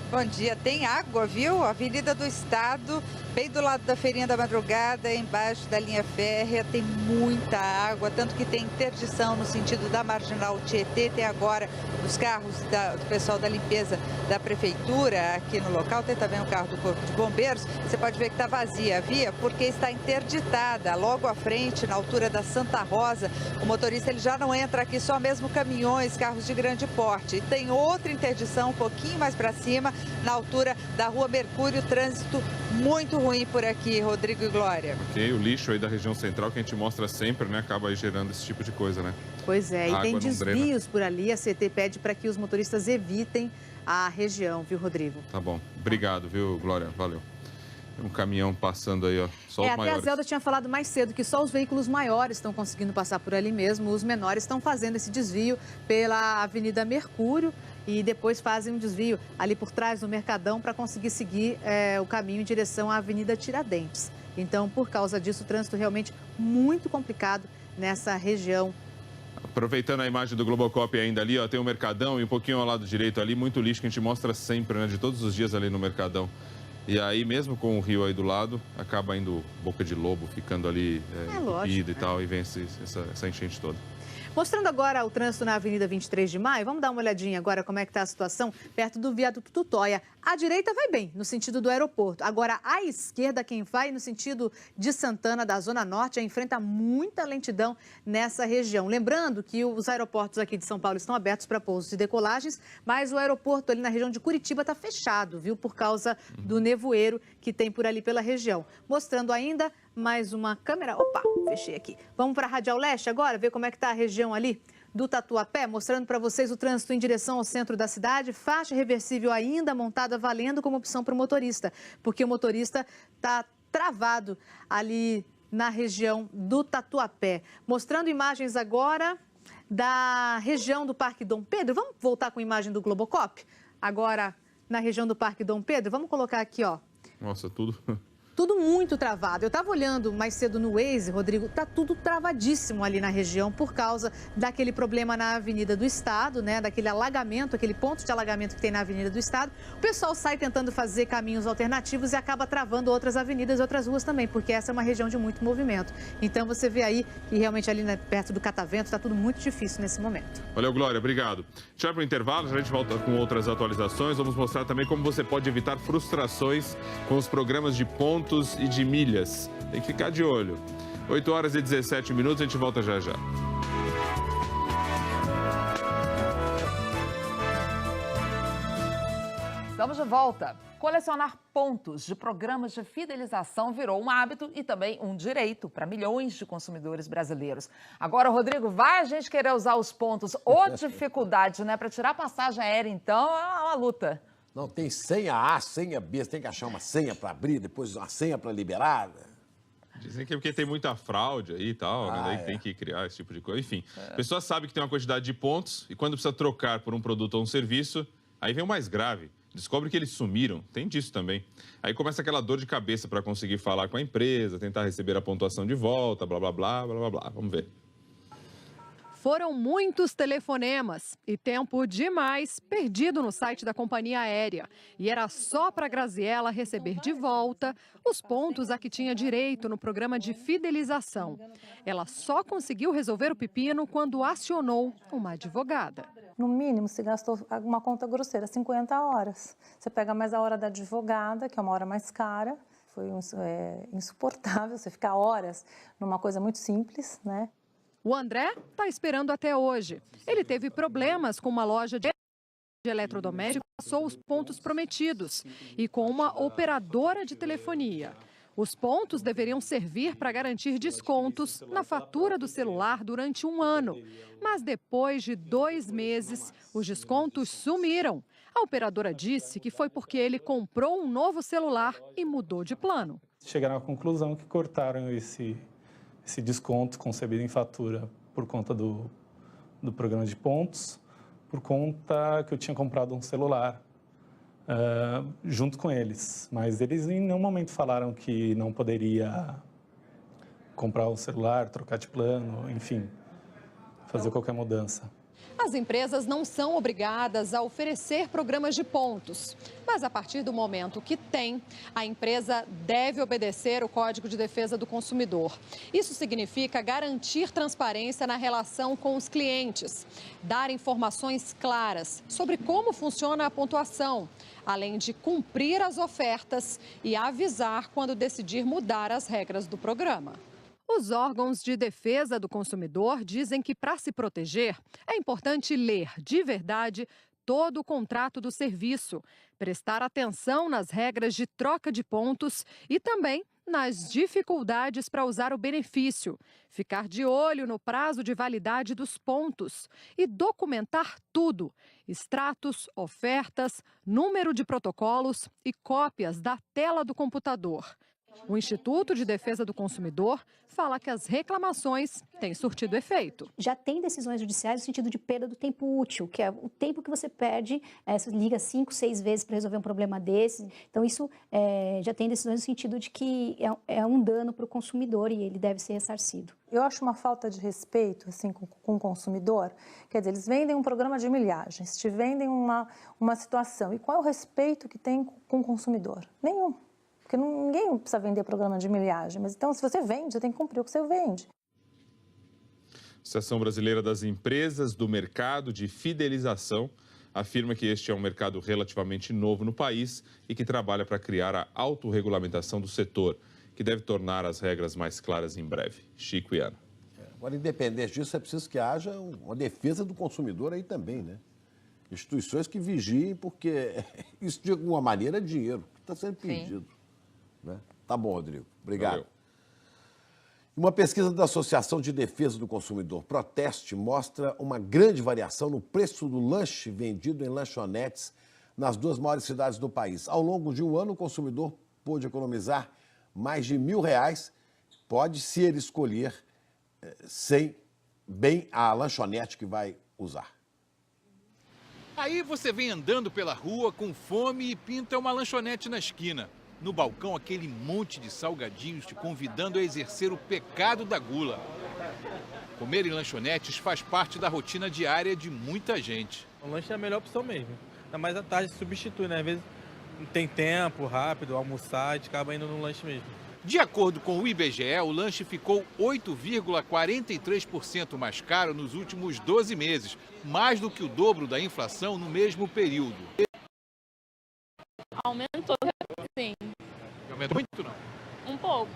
Bom dia, tem água, viu? Avenida do Estado, bem do lado da Feirinha da Madrugada, embaixo da linha férrea, tem muita água, tanto que tem interdição no sentido da Marginal Tietê, tem agora os carros do pessoal da limpeza da Prefeitura aqui no local, tem também o carro do Corpo de Bombeiros, você pode ver que está vazia a via, porque está interditada, logo à frente, na altura da Santa Rosa, o motorista ele já não entra aqui, só mesmo caminhões, carros de grande porte. E tem outra interdição um pouquinho mais para cima, na altura da Rua Mercúrio, trânsito muito ruim por aqui, Rodrigo e Glória. Ok, o lixo aí da região central que a gente mostra sempre, né, acaba aí gerando esse tipo de coisa, né? Pois é, e tem desvios drena por ali, a CT pede para que os motoristas evitem a região, viu, Rodrigo? Tá bom, obrigado, viu, Glória, valeu. Tem um caminhão passando aí, ó, só os Até maiores. a Zelda tinha falado mais cedo que só os veículos maiores estão conseguindo passar por ali mesmo, os menores estão fazendo esse desvio pela Avenida Mercúrio e depois fazem um desvio ali por trás do Mercadão para conseguir seguir o caminho em direção à Avenida Tiradentes. Então, por causa disso, o trânsito realmente muito complicado nessa região. Aproveitando a imagem do Globocop ainda ali, ó, tem o Mercadão e um pouquinho ao lado direito ali, muito lixo que a gente mostra sempre, né, de todos os dias ali no Mercadão. E aí, mesmo com o rio aí do lado, acaba indo Boca de Lobo, ficando ali entupido e tal, e vem essa enchente toda. Mostrando agora o trânsito na Avenida 23 de Maio, vamos dar uma olhadinha agora como é que está a situação perto do viaduto Tutóia. À direita vai bem, no sentido do aeroporto. Agora, à esquerda, quem vai no sentido de Santana, da Zona Norte, enfrenta muita lentidão nessa região. Lembrando que os aeroportos aqui de São Paulo estão abertos para pousos e decolagens, mas o aeroporto ali na região de Curitiba está fechado, viu? Por causa do nevoeiro que tem por ali pela região. Mostrando ainda mais uma câmera. Opa, fechei aqui. Vamos para a Radial Leste agora, ver como é que está a região ali do Tatuapé, mostrando para vocês o trânsito em direção ao centro da cidade. Faixa reversível ainda montada, valendo como opção para o motorista, porque o motorista está travado ali na região do Tatuapé. Mostrando imagens agora da região do Parque Dom Pedro. Vamos voltar com a imagem do Globocop? Agora, na região do Parque Dom Pedro, vamos colocar aqui, ó. Nossa, tudo muito travado. Eu estava olhando mais cedo no Waze, Rodrigo, tá tudo travadíssimo ali na região por causa daquele problema na Avenida do Estado, né? Daquele alagamento, aquele ponto de alagamento que tem na Avenida do Estado. O pessoal sai tentando fazer caminhos alternativos e acaba travando outras avenidas e outras ruas também, porque essa é uma região de muito movimento. Então você vê aí que realmente ali perto do Catavento está tudo muito difícil nesse momento. Valeu, Glória, obrigado. Já para o intervalo, a gente volta com outras atualizações. Vamos mostrar também como você pode evitar frustrações com os programas de pontos e de milhas. Tem que ficar de olho. 8 horas e 17 minutos, a gente volta já já. Estamos de volta. Colecionar pontos de programas de fidelização virou um hábito e também um direito para milhões de consumidores brasileiros. Agora, Rodrigo, vai a gente querer usar os pontos ou dificuldade, né? Para tirar passagem aérea, então, é uma luta. Não, tem senha A, senha B, você tem que achar uma senha para abrir, depois uma senha para liberar. Dizem que é porque tem muita fraude aí e tal, né? Daí tem que criar esse tipo de coisa. Enfim, a pessoa sabe que tem uma quantidade de pontos e quando precisa trocar por um produto ou um serviço, aí vem o mais grave. Descobre que eles sumiram, tem disso também. Aí começa aquela dor de cabeça para conseguir falar com a empresa, tentar receber a pontuação de volta, blá, blá, blá, blá, blá, blá. Vamos ver. Foram muitos telefonemas e tempo demais perdido no site da companhia aérea. E era só para Graziela receber de volta os pontos a que tinha direito no programa de fidelização. Ela só conseguiu resolver o pepino quando acionou uma advogada. No mínimo, se gastou uma conta grosseira, 50 horas. Você pega mais a hora da advogada, que é uma hora mais cara. Foi insuportável você ficar horas numa coisa muito simples, né? O André está esperando até hoje. Ele teve problemas com uma loja de eletrodoméstico, passou os pontos prometidos e com uma operadora de telefonia. Os pontos deveriam servir para garantir descontos na fatura do celular durante 1 ano. Mas depois de 2 meses, os descontos sumiram. A operadora disse que foi porque ele comprou um novo celular e mudou de plano. Chegaram à conclusão que cortaram esse desconto concebido em fatura por conta do programa de pontos, por conta que eu tinha comprado um celular junto com eles. Mas eles em nenhum momento falaram que não poderia comprar um celular, trocar de plano, enfim, fazer qualquer mudança. As empresas não são obrigadas a oferecer programas de pontos, mas a partir do momento que tem, a empresa deve obedecer o Código de Defesa do Consumidor. Isso significa garantir transparência na relação com os clientes, dar informações claras sobre como funciona a pontuação, além de cumprir as ofertas e avisar quando decidir mudar as regras do programa. Os órgãos de defesa do consumidor dizem que, para se proteger, é importante ler de verdade todo o contrato do serviço, prestar atenção nas regras de troca de pontos e também nas dificuldades para usar o benefício, ficar de olho no prazo de validade dos pontos e documentar tudo: extratos, ofertas, número de protocolos e cópias da tela do computador. O Instituto de Defesa do Consumidor fala que as reclamações têm surtido efeito. Já tem decisões judiciais no sentido de perda do tempo útil, que é o tempo que você perde, você liga 5, 6 vezes para resolver um problema desse. Então, isso já tem decisões no sentido de que é um dano para o consumidor e ele deve ser ressarcido. Eu acho uma falta de respeito assim, com o consumidor. Quer dizer, eles vendem um programa de milhagens, te vendem uma situação. E qual é o respeito que tem com o consumidor? Nenhum. Porque ninguém precisa vender programa de milhagem. Mas então, se você vende, você tem que cumprir o que você vende. Associação Brasileira das Empresas do Mercado de Fidelização afirma que este é um mercado relativamente novo no país e que trabalha para criar a autorregulamentação do setor, que deve tornar as regras mais claras em breve. Chico e Ana. Agora, independente disso, é preciso que haja uma defesa do consumidor aí também, né? Instituições que vigiem, porque isso, de alguma maneira, é dinheiro que está sendo pedido. Né? Tá bom, Rodrigo. Obrigado. Valeu. Uma pesquisa da Associação de Defesa do Consumidor, Proteste, mostra uma grande variação no preço do lanche vendido em lanchonetes nas 2 maiores cidades do país. Ao longo de 1 ano, o consumidor pôde economizar mais de R$1.000, pode, se ele escolher, bem a lanchonete que vai usar. Aí você vem andando pela rua com fome e pinta uma lanchonete na esquina. No balcão, aquele monte de salgadinhos te convidando a exercer o pecado da gula. Comer em lanchonetes faz parte da rotina diária de muita gente. O lanche é a melhor opção mesmo. Ainda mais à tarde substitui, né? Às vezes não tem tempo rápido, almoçar, a gente acaba indo no lanche mesmo. De acordo com o IBGE, o lanche ficou 8,43% mais caro nos últimos 12 meses, mais do que o dobro da inflação no mesmo período. Aumentou, sim. Aumentou muito, não? Um pouco.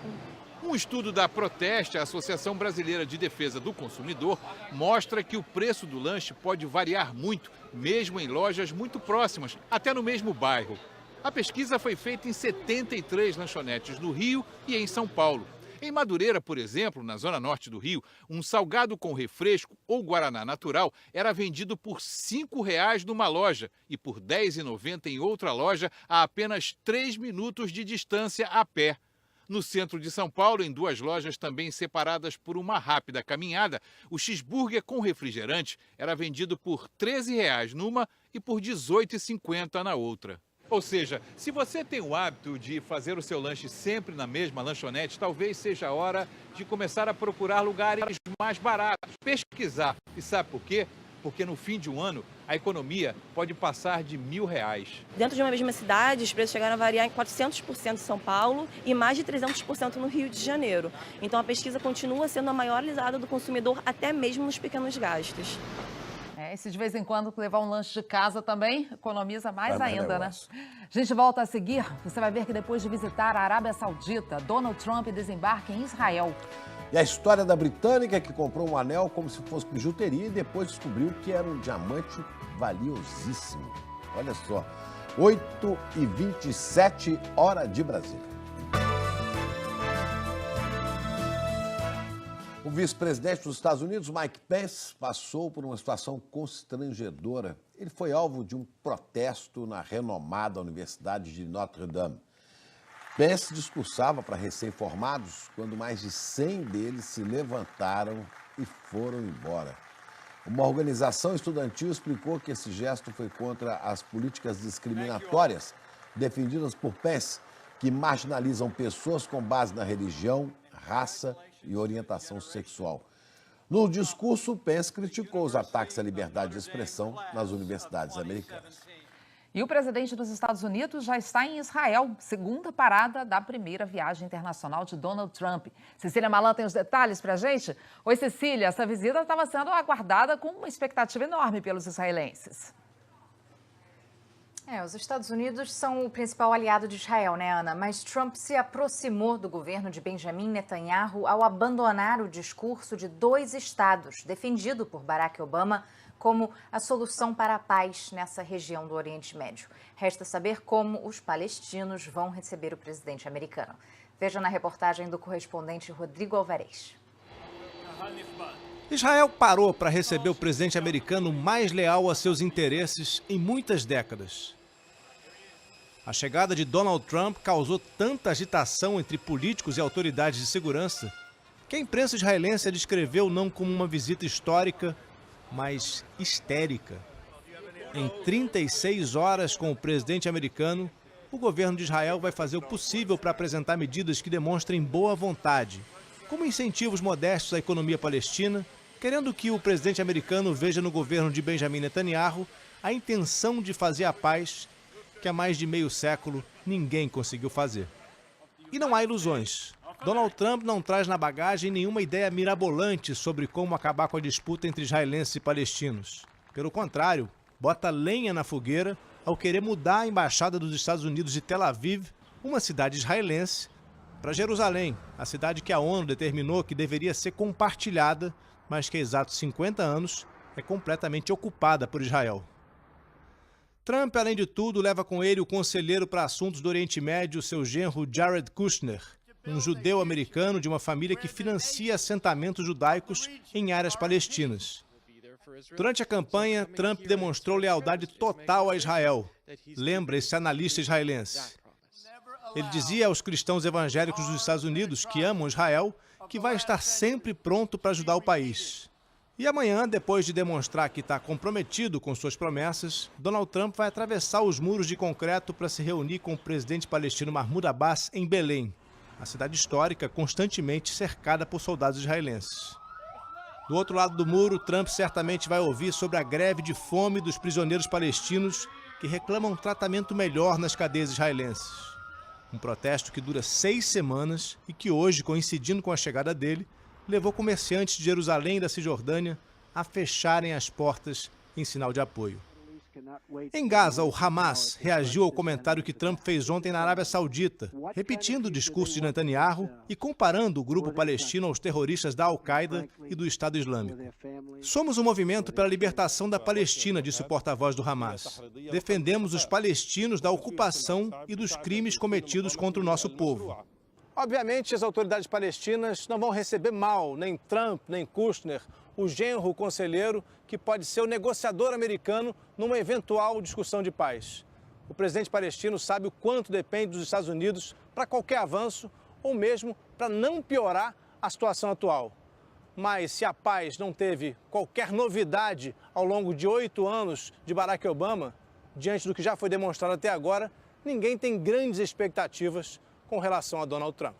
Um estudo da Proteste, a Associação Brasileira de Defesa do Consumidor, mostra que o preço do lanche pode variar muito, mesmo em lojas muito próximas, até no mesmo bairro. A pesquisa foi feita em 73 lanchonetes no Rio e em São Paulo. Em Madureira, por exemplo, na zona norte do Rio, um salgado com refresco ou guaraná natural era vendido por R$ 5,00 numa loja e por R$ 10,90 em outra loja a apenas 3 minutos de distância a pé. No centro de São Paulo, em 2 lojas também separadas por uma rápida caminhada, o cheeseburger com refrigerante era vendido por R$ 13,00 numa e por R$ 18,50 na outra. Ou seja, se você tem o hábito de fazer o seu lanche sempre na mesma lanchonete, talvez seja a hora de começar a procurar lugares mais baratos, pesquisar. E sabe por quê? Porque no fim de um ano, a economia pode passar de R$1.000. Dentro de uma mesma cidade, os preços chegaram a variar em 400% em São Paulo e mais de 300% no Rio de Janeiro. Então a pesquisa continua sendo a maior alisada do consumidor, até mesmo nos pequenos gastos. E se de vez em quando levar um lanche de casa também, economiza mais ainda, né? A gente volta a seguir. Você vai ver que depois de visitar a Arábia Saudita, Donald Trump desembarca em Israel. E a história da britânica que comprou um anel como se fosse bijuteria e depois descobriu que era um diamante valiosíssimo. Olha só, 8h27, hora de Brasília. O vice-presidente dos Estados Unidos, Mike Pence, passou por uma situação constrangedora. Ele foi alvo de um protesto na renomada Universidade de Notre Dame. Pence discursava para recém-formados quando mais de 100 deles se levantaram e foram embora. Uma organização estudantil explicou que esse gesto foi contra as políticas discriminatórias defendidas por Pence, que marginalizam pessoas com base na religião, raça e orientação sexual. No discurso, Pence criticou os ataques à liberdade de expressão nas universidades americanas. E o presidente dos Estados Unidos já está em Israel, segunda parada da primeira viagem internacional de Donald Trump. Cecília Malan tem os detalhes para a gente. Oi, Cecília, essa visita estava sendo aguardada com uma expectativa enorme pelos israelenses. Os Estados Unidos são o principal aliado de Israel, né, Ana? Mas Trump se aproximou do governo de Benjamin Netanyahu ao abandonar o discurso de 2 estados, defendido por Barack Obama como a solução para a paz nessa região do Oriente Médio. Resta saber como os palestinos vão receber o presidente americano. Veja na reportagem do correspondente Rodrigo Alvarez. Israel parou para receber o presidente americano mais leal a seus interesses em muitas décadas. A chegada de Donald Trump causou tanta agitação entre políticos e autoridades de segurança que a imprensa israelense a descreveu não como uma visita histórica, mas histérica. Em 36 horas com o presidente americano, o governo de Israel vai fazer o possível para apresentar medidas que demonstrem boa vontade, como incentivos modestos à economia palestina, querendo que o presidente americano veja no governo de Benjamin Netanyahu a intenção de fazer a paz que há mais de meio século ninguém conseguiu fazer. E não há ilusões. Donald Trump não traz na bagagem nenhuma ideia mirabolante sobre como acabar com a disputa entre israelenses e palestinos. Pelo contrário, bota lenha na fogueira ao querer mudar a embaixada dos Estados Unidos de Tel Aviv, uma cidade israelense, para Jerusalém, a cidade que a ONU determinou que deveria ser compartilhada, mas que há exatos 50 anos é completamente ocupada por Israel. Trump, além de tudo, leva com ele o conselheiro para assuntos do Oriente Médio, seu genro Jared Kushner, um judeu americano de uma família que financia assentamentos judaicos em áreas palestinas. Durante a campanha, Trump demonstrou lealdade total a Israel, lembra esse analista israelense. Ele dizia aos cristãos evangélicos dos Estados Unidos que amam Israel que vai estar sempre pronto para ajudar o país. E amanhã, depois de demonstrar que está comprometido com suas promessas, Donald Trump vai atravessar os muros de concreto para se reunir com o presidente palestino Mahmoud Abbas em Belém, a cidade histórica constantemente cercada por soldados israelenses. Do outro lado do muro, Trump certamente vai ouvir sobre a greve de fome dos prisioneiros palestinos que reclamam um tratamento melhor nas cadeias israelenses. Um protesto que dura 6 semanas e que hoje, coincidindo com a chegada dele, levou comerciantes de Jerusalém e da Cisjordânia a fecharem as portas em sinal de apoio. Em Gaza, o Hamas reagiu ao comentário que Trump fez ontem na Arábia Saudita, repetindo o discurso de Netanyahu e comparando o grupo palestino aos terroristas da Al-Qaeda e do Estado Islâmico. Somos um movimento pela libertação da Palestina, disse o porta-voz do Hamas. Defendemos os palestinos da ocupação e dos crimes cometidos contra o nosso povo. Obviamente, as autoridades palestinas não vão receber mal nem Trump, nem Kushner, o genro conselheiro que pode ser o negociador americano numa eventual discussão de paz. O presidente palestino sabe o quanto depende dos Estados Unidos para qualquer avanço ou mesmo para não piorar a situação atual. Mas se a paz não teve qualquer novidade ao longo de 8 anos de Barack Obama, diante do que já foi demonstrado até agora, ninguém tem grandes expectativas com relação a Donald Trump.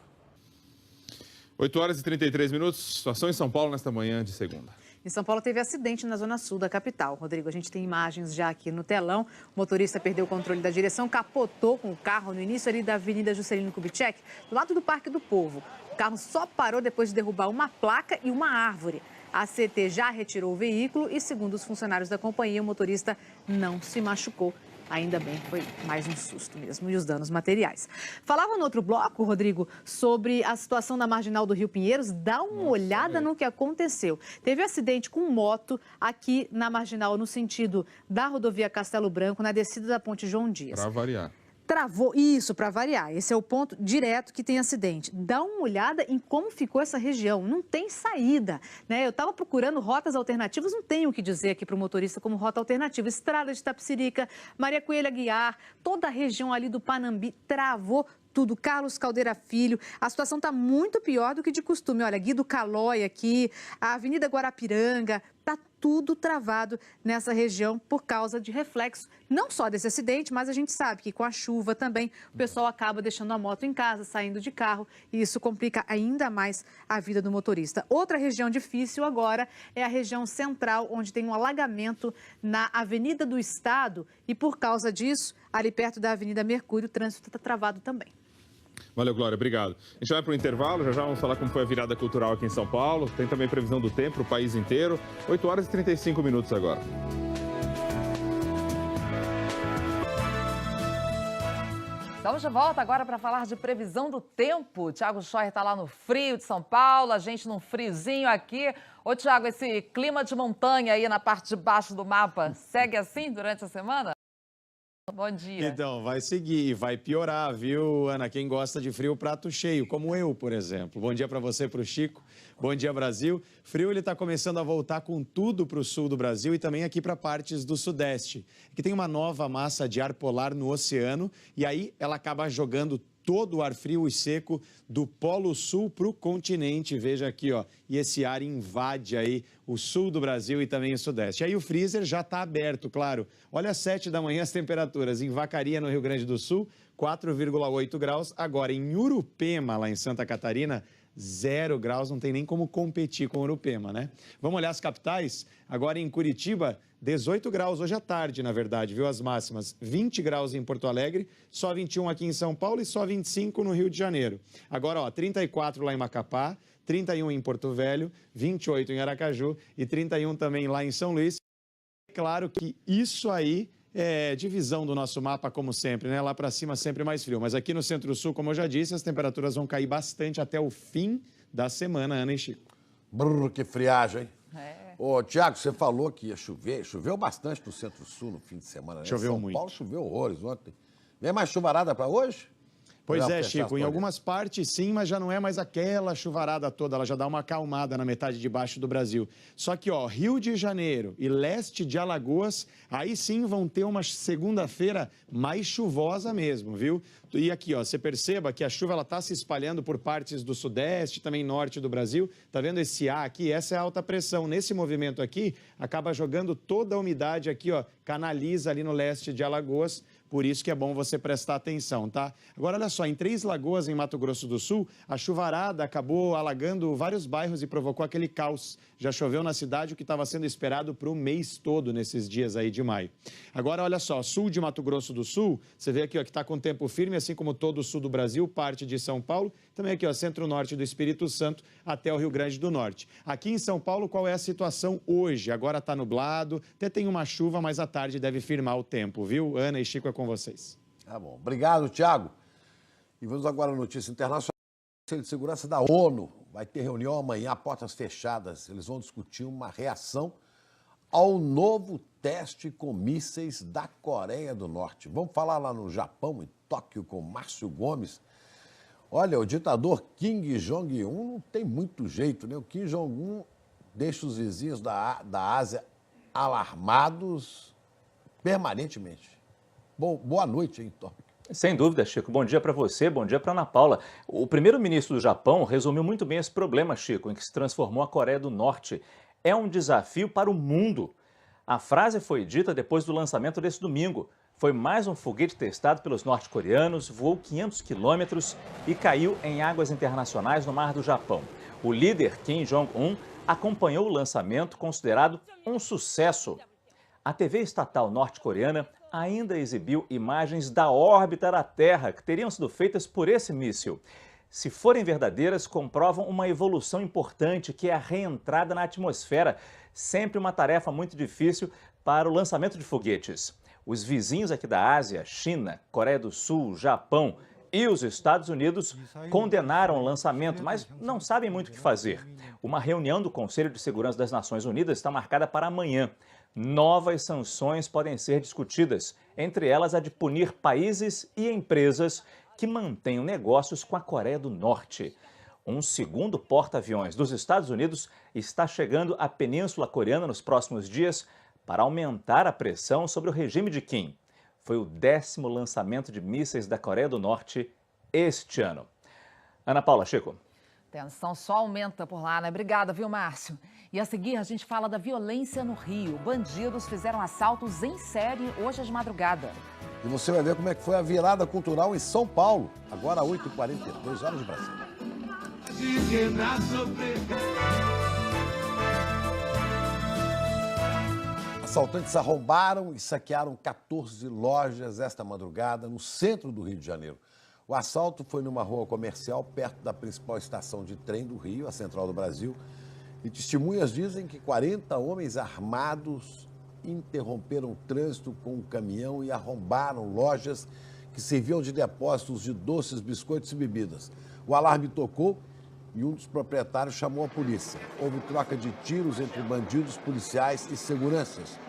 8 horas e 33 minutos, situação em São Paulo nesta manhã de segunda. Em São Paulo teve acidente na zona sul da capital. Rodrigo, a gente tem imagens já aqui no telão. O motorista perdeu o controle da direção, capotou com o carro no início ali da Avenida Juscelino Kubitschek, do lado do Parque do Povo. O carro só parou depois de derrubar uma placa e uma árvore. A CT já retirou o veículo e, segundo os funcionários da companhia, o motorista não se machucou. Ainda bem, foi mais um susto mesmo, e os danos materiais. Falava no outro bloco, Rodrigo, sobre a situação da Marginal do Rio Pinheiros. Dá uma olhada no que aconteceu. Teve acidente com moto aqui na Marginal, no sentido da rodovia Castelo Branco, na descida da Ponte João Dias. Para variar. travou. Isso, para variar. Esse é o ponto direto que tem acidente. Dá uma olhada em como ficou essa região. Não tem saída, né? Eu estava procurando rotas alternativas, não tenho o que dizer aqui para o motorista como rota alternativa. Estrada de Tapsirica, Maria Coelho Aguiar, toda a região ali do Panambi travou tudo. Carlos Caldeira Filho, a situação está muito pior do que de costume. Olha, Guido Calói aqui, a Avenida Guarapiranga, está tudo travado nessa região por causa de reflexo, não só desse acidente, mas a gente sabe que com a chuva também o pessoal acaba deixando a moto em casa, saindo de carro, e isso complica ainda mais a vida do motorista. Outra região difícil agora é a região central, onde tem um alagamento na Avenida do Estado, e por causa disso, ali perto da Avenida Mercúrio, o trânsito está travado também. Valeu, Glória, obrigado. A gente vai para o intervalo, já vamos falar como foi a virada cultural aqui em São Paulo. Tem também previsão do tempo para o país inteiro. 8 horas e 35 minutos agora. Estamos de volta agora para falar de previsão do tempo. Tiago Scheuer está lá no frio de São Paulo, a gente num friozinho aqui. Ô, Tiago, esse clima de montanha aí na parte de baixo do mapa, segue assim durante a semana? Bom dia. Então, vai seguir e vai piorar, viu, Ana? Quem gosta de frio, prato cheio, como eu, por exemplo. Bom dia para você, para o Chico. Bom dia, Brasil. Frio, ele está começando a voltar com tudo para o sul do Brasil e também aqui para partes do sudeste, que tem uma nova massa de ar polar no oceano e aí ela acaba jogando todo o ar frio e seco do Polo Sul para o continente. Veja aqui, ó, e esse ar invade aí o sul do Brasil e também o sudeste. Aí o freezer já está aberto, claro. Olha, às 7 da manhã as temperaturas em Vacaria, no Rio Grande do Sul, 4,8 graus. Agora, em Urupema, lá em Santa Catarina, 0 graus, não tem nem como competir com Urupema, né? Vamos olhar as capitais? Agora em Curitiba, 18 graus hoje à tarde, na verdade, viu? As máximas, 20 graus em Porto Alegre, só 21 aqui em São Paulo e só 25 no Rio de Janeiro. Agora, ó, 34 lá em Macapá, 31 em Porto Velho, 28 em Aracaju e 31 também lá em São Luís. É claro que isso aí é divisão do nosso mapa, como sempre, né? Lá para cima sempre mais frio. Mas aqui no Centro-Sul, como eu já disse, as temperaturas vão cair bastante até o fim da semana, Ana e Chico. Brrr, que friagem, hein? É. Ô, Tiago, você falou que ia chover. Choveu bastante no Centro-Sul no fim de semana, né? Choveu São muito. Paulo choveu horrores ontem. Vem mais chuvarada para hoje? Pois Já é, fechar as Chico, em torneiras. algumas partes sim, mas já não é mais aquela chuvarada toda, ela já dá uma acalmada na metade de baixo do Brasil. Só que, ó, Rio de Janeiro e leste de Alagoas, aí sim vão ter uma segunda-feira mais chuvosa mesmo, viu? E aqui, ó, você perceba que a chuva ela tá se espalhando por partes do sudeste, também norte do Brasil. Tá vendo esse ar aqui? Essa é a alta pressão. Nesse movimento aqui, acaba jogando toda a umidade aqui, ó, canaliza ali no leste de Alagoas. Por isso que é bom você prestar atenção, tá? Agora, olha só, em Três Lagoas, em Mato Grosso do Sul, a chuvarada acabou alagando vários bairros e provocou aquele caos. Já choveu na cidade o que estava sendo esperado para o mês todo nesses dias aí de maio. Agora, olha só, sul de Mato Grosso do Sul, você vê aqui, ó, que está com tempo firme, assim como todo o sul do Brasil, parte de São Paulo, também aqui, ó, centro-norte do Espírito Santo até o Rio Grande do Norte. Aqui em São Paulo, qual é a situação hoje? Agora está nublado, até tem uma chuva, mas à tarde deve firmar o tempo, viu? Ana e Chico é com vocês. Tá bom. Obrigado, Tiago. E vamos agora à notícia internacional. O Conselho de Segurança da ONU vai ter reunião amanhã, a portas fechadas. Eles vão discutir uma reação ao novo teste com mísseis da Coreia do Norte. Vamos falar lá no Japão, em Tóquio, com Márcio Gomes. Olha, o ditador Kim Jong-un não tem muito jeito, né? O Kim Jong-un deixa os vizinhos da Ásia alarmados permanentemente. Bom, boa noite, hein, Tóquio. Sem dúvida, Chico. Bom dia para você, bom dia para Ana Paula. O primeiro-ministro do Japão resumiu muito bem esse problema, Chico, em que se transformou a Coreia do Norte. É um desafio para o mundo. A frase foi dita depois do lançamento desse domingo. Foi mais um foguete testado pelos norte-coreanos, voou 500 quilômetros e caiu em águas internacionais no Mar do Japão. O líder Kim Jong-un acompanhou o lançamento, considerado um sucesso. A TV estatal norte-coreana ainda exibiu imagens da órbita da Terra que teriam sido feitas por esse míssil. Se forem verdadeiras, comprovam uma evolução importante, que é a reentrada na atmosfera, sempre uma tarefa muito difícil para o lançamento de foguetes. Os vizinhos aqui da Ásia, China, Coreia do Sul, Japão, E os Estados Unidos condenaram o lançamento, mas não sabem muito o que fazer. Uma reunião do Conselho de Segurança das Nações Unidas está marcada para amanhã. Novas sanções podem ser discutidas, entre elas a de punir países e empresas que mantenham negócios com a Coreia do Norte. Um segundo porta-aviões dos Estados Unidos está chegando à Península Coreana nos próximos dias para aumentar a pressão sobre o regime de Kim. Foi o 10º lançamento de mísseis da Coreia do Norte este ano. Ana Paula, Chico. Tensão só aumenta por lá, né? Obrigada, viu, Márcio? E a seguir a gente fala da violência no Rio. Bandidos fizeram assaltos em série hoje de madrugada. E você vai ver como é que foi a virada cultural em São Paulo, agora 8h42, horas de Brasília. Assaltantes arrombaram e saquearam 14 lojas esta madrugada no centro do Rio de Janeiro. O assalto foi numa rua comercial perto da principal estação de trem do Rio, a Central do Brasil. E testemunhas dizem que 40 homens armados interromperam o trânsito com um caminhão e arrombaram lojas que serviam de depósitos de doces, biscoitos e bebidas. O alarme tocou e um dos proprietários chamou a polícia. Houve troca de tiros entre bandidos, policiais e seguranças.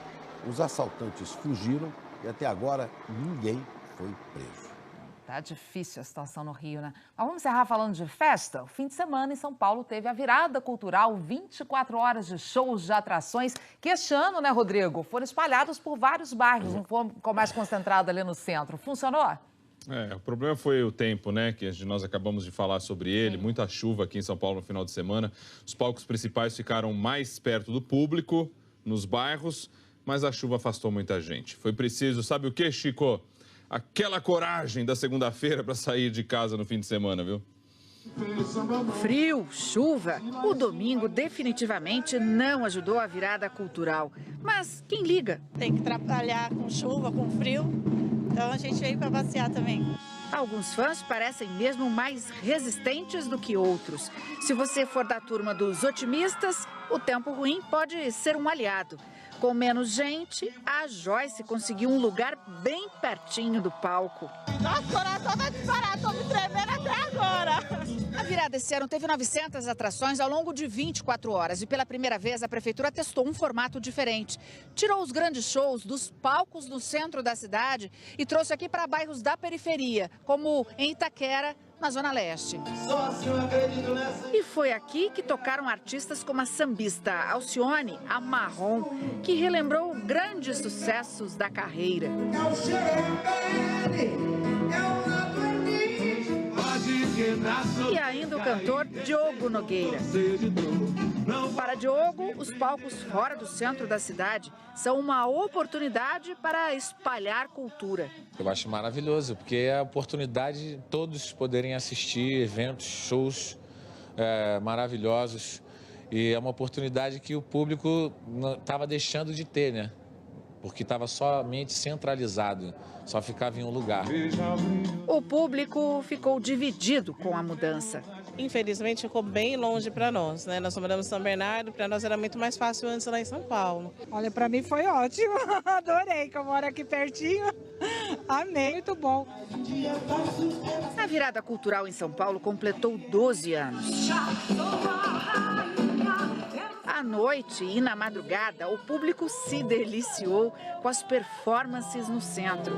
Os assaltantes fugiram e até agora ninguém foi preso. Tá difícil a situação no Rio, né? Mas vamos encerrar falando de festa. O fim de semana em São Paulo teve a virada cultural, 24 horas de shows, de atrações, que este ano, né, Rodrigo, foram espalhados por vários bairros, não ficou mais concentrado ali no centro. Funcionou? O problema foi o tempo, né, que nós acabamos de falar sobre ele, muita chuva aqui em São Paulo no final de semana. Os palcos principais ficaram mais perto do público, nos bairros, mas a chuva afastou muita gente. Foi preciso, sabe o quê, Chico? Aquela coragem da segunda-feira para sair de casa no fim de semana, viu? Frio, chuva, o domingo definitivamente não ajudou a virada cultural. Mas quem liga? Tem que trabalhar com chuva, com frio, então a gente veio para passear também. Alguns fãs parecem mesmo mais resistentes do que outros. Se você for da turma dos otimistas, o tempo ruim pode ser um aliado. Com menos gente, a Joyce conseguiu um lugar bem pertinho do palco. Nossa, o coração vai disparar, tô me tremendo até agora. A virada esse ano teve 900 atrações ao longo de 24 horas e pela primeira vez a prefeitura testou um formato diferente. Tirou os grandes shows dos palcos no centro da cidade e trouxe aqui para bairros da periferia, como em Itaquera, na Zona Leste. E foi aqui que tocaram artistas como a sambista Alcione, a Marrom, que relembrou grandes sucessos da carreira. E ainda o cantor Diogo Nogueira. Para Diogo, os palcos fora do centro da cidade são uma oportunidade para espalhar cultura. Eu acho maravilhoso, porque é a oportunidade de todos poderem assistir eventos, shows maravilhosos. E é uma oportunidade que o público estava deixando de ter, né? Porque estava somente centralizado, só ficava em um lugar. O público ficou dividido com a mudança. Infelizmente ficou bem longe para nós, né? Nós moramos em São Bernardo, para nós era muito mais fácil antes lá em São Paulo. Olha, para mim foi ótimo, adorei, que eu moro aqui pertinho, amei, muito bom. A virada cultural em São Paulo completou 12 anos. À noite e na madrugada, o público se deliciou com as performances no centro.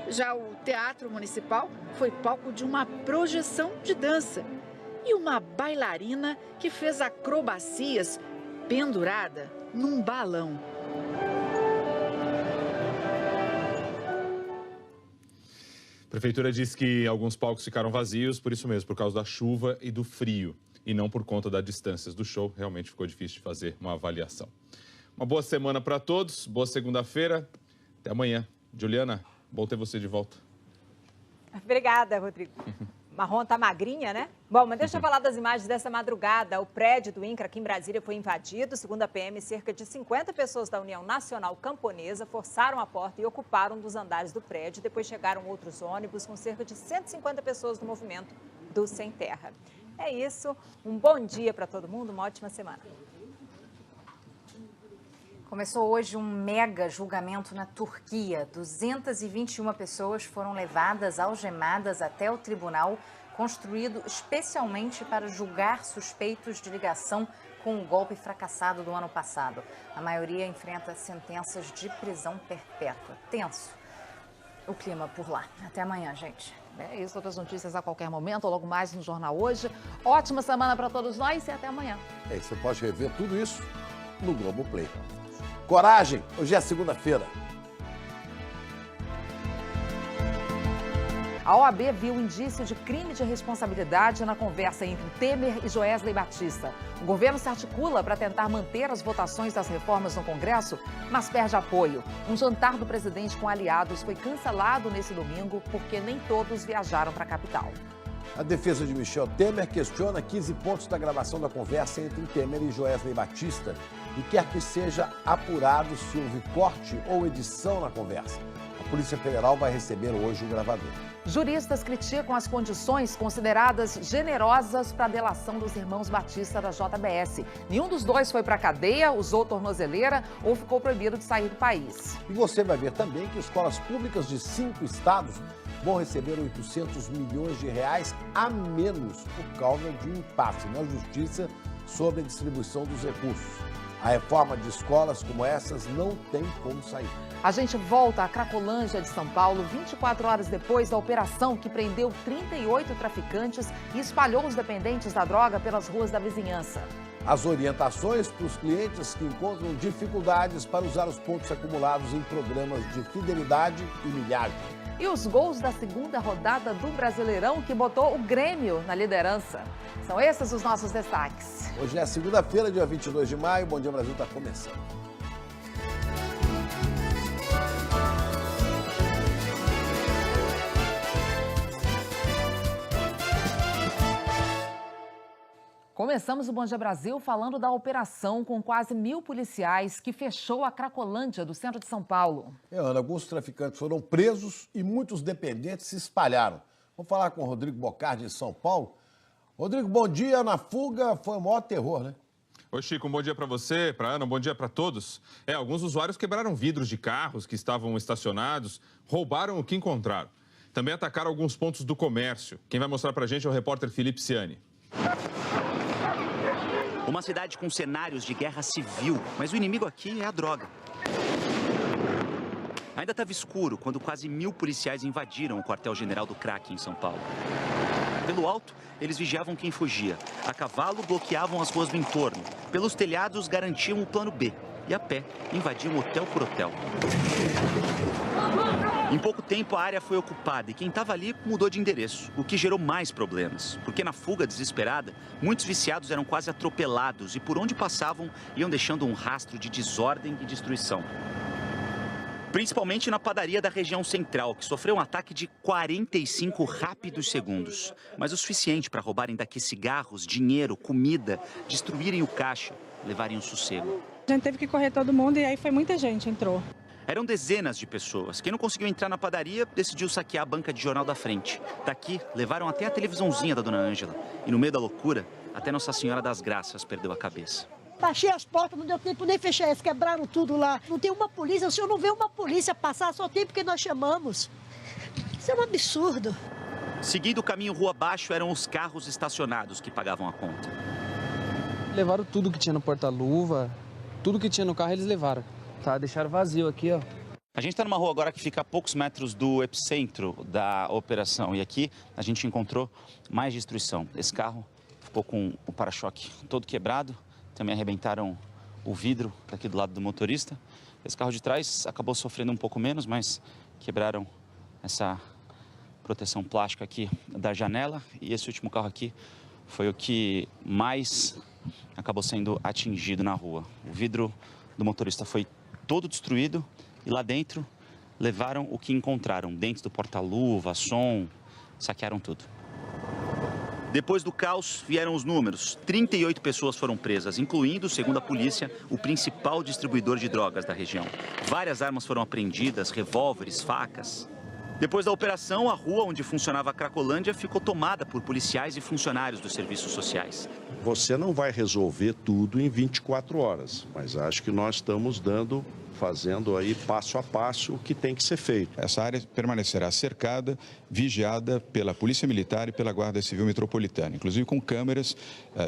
Já o Teatro Municipal foi palco de uma projeção de dança e uma bailarina que fez acrobacias pendurada num balão. A prefeitura diz que alguns palcos ficaram vazios, por isso mesmo, por causa da chuva e do frio, e não por conta das distâncias do show. Realmente ficou difícil de fazer uma avaliação. Uma boa semana para todos, boa segunda-feira, até amanhã. Juliana, bom ter você de volta. Obrigada, Rodrigo. Marrom tá magrinha, né? Bom, mas deixa eu falar das imagens dessa madrugada. O prédio do INCRA aqui em Brasília foi invadido. Segundo a PM, cerca de 50 pessoas da União Nacional Camponesa forçaram a porta e ocuparam um dos andares do prédio. Depois chegaram outros ônibus com cerca de 150 pessoas do movimento do Sem Terra. É isso. Um bom dia para todo mundo, uma ótima semana. Começou hoje um mega julgamento na Turquia. 221 pessoas foram levadas algemadas até o tribunal, construído especialmente para julgar suspeitos de ligação com o golpe fracassado do ano passado. A maioria enfrenta sentenças de prisão perpétua. Tenso o clima por lá. Até amanhã, gente. É isso, outras notícias a qualquer momento, logo mais no Jornal Hoje. Ótima semana para todos nós e até amanhã. Você pode rever tudo isso no Globoplay. Coragem, hoje é segunda-feira. A OAB viu indício de crime de responsabilidade na conversa entre Temer e Joesley Batista. O governo se articula para tentar manter as votações das reformas no Congresso, mas perde apoio. Um jantar do presidente com aliados foi cancelado nesse domingo porque nem todos viajaram para a capital. A defesa de Michel Temer questiona 15 pontos da gravação da conversa entre Temer e Joesley Batista e quer que seja apurado se houve corte ou edição na conversa. A Polícia Federal vai receber hoje o gravador. Juristas criticam as condições consideradas generosas para a delação dos irmãos Batista da JBS. Nenhum dos dois foi para a cadeia, usou tornozeleira ou ficou proibido de sair do país. E você vai ver também que escolas públicas de 5 estados vão receber 800 milhões de reais a menos por causa de um impasse na Justiça sobre a distribuição dos recursos. A reforma de escolas como essas não tem como sair. A gente volta à Cracolândia de São Paulo 24 horas depois da operação que prendeu 38 traficantes e espalhou os dependentes da droga pelas ruas da vizinhança. As orientações para os clientes que encontram dificuldades para usar os pontos acumulados em programas de fidelidade e milhagem. E os gols da segunda rodada do Brasileirão que botou o Grêmio na liderança. São esses os nossos destaques. Hoje é segunda-feira, dia 22 de maio. Bom Dia Brasil está começando. Começamos o Bom Dia Brasil falando da operação com quase 1.000 policiais que fechou a Cracolândia do centro de São Paulo. Ana, alguns traficantes foram presos e muitos dependentes se espalharam. Vamos falar com o Rodrigo Bocardi de São Paulo. Rodrigo, bom dia. Na fuga foi o maior terror, né? Oi, Chico, um bom dia para você, para Ana, um bom dia para todos. Alguns usuários quebraram vidros de carros que estavam estacionados, roubaram o que encontraram. Também atacaram alguns pontos do comércio. Quem vai mostrar para a gente é o repórter Felipe Ciani. Uma cidade com cenários de guerra civil, mas o inimigo aqui é a droga. Ainda estava escuro quando quase 1.000 policiais invadiram o quartel-general do crack em São Paulo. Pelo alto, eles vigiavam quem fugia. A cavalo, bloqueavam as ruas do entorno. Pelos telhados, garantiam o plano B. E a pé, invadiam hotel por hotel. Em pouco tempo, a área foi ocupada e quem estava ali mudou de endereço, o que gerou mais problemas. Porque na fuga desesperada, muitos viciados eram quase atropelados e por onde passavam, iam deixando um rastro de desordem e destruição. Principalmente na padaria da região central, que sofreu um ataque de 45 rápidos segundos. Mas o suficiente para roubarem daqui cigarros, dinheiro, comida, destruírem o caixa, levarem um sossego. A gente teve que correr todo mundo e aí foi muita gente, entrou. Eram dezenas de pessoas. Quem não conseguiu entrar na padaria decidiu saquear a banca de jornal da frente. Daqui, levaram até a televisãozinha da dona Ângela. E no meio da loucura, até Nossa Senhora das Graças perdeu a cabeça. Baixei as portas, não deu tempo nem fechar, eles quebraram tudo lá. Não tem uma polícia, o senhor não vê uma polícia passar, só tem porque nós chamamos. Isso é um absurdo. Seguindo o caminho rua abaixo, eram os carros estacionados que pagavam a conta. Levaram tudo que tinha no porta-luva, tudo que tinha no carro eles levaram. Tá, deixaram vazio aqui, ó. A gente está numa rua agora que fica a poucos metros do epicentro da operação. E aqui a gente encontrou mais destruição. Esse carro ficou com o para-choque todo quebrado. Também arrebentaram o vidro daqui do lado do motorista. Esse carro de trás acabou sofrendo um pouco menos, mas quebraram essa proteção plástica aqui da janela. E esse último carro aqui foi o que mais acabou sendo atingido na rua. O vidro do motorista foi todo destruído e lá dentro levaram o que encontraram. Dentro do porta-luva, som, saquearam tudo. Depois do caos, vieram os números. 38 pessoas foram presas, incluindo, segundo a polícia, o principal distribuidor de drogas da região. Várias armas foram apreendidas, revólveres, facas. Depois da operação, a rua onde funcionava a Cracolândia ficou tomada por policiais e funcionários dos serviços sociais. Você não vai resolver tudo em 24 horas, mas acho que nós estamos fazendo aí passo a passo o que tem que ser feito. Essa área permanecerá cercada, vigiada pela Polícia Militar e pela Guarda Civil Metropolitana, inclusive com câmeras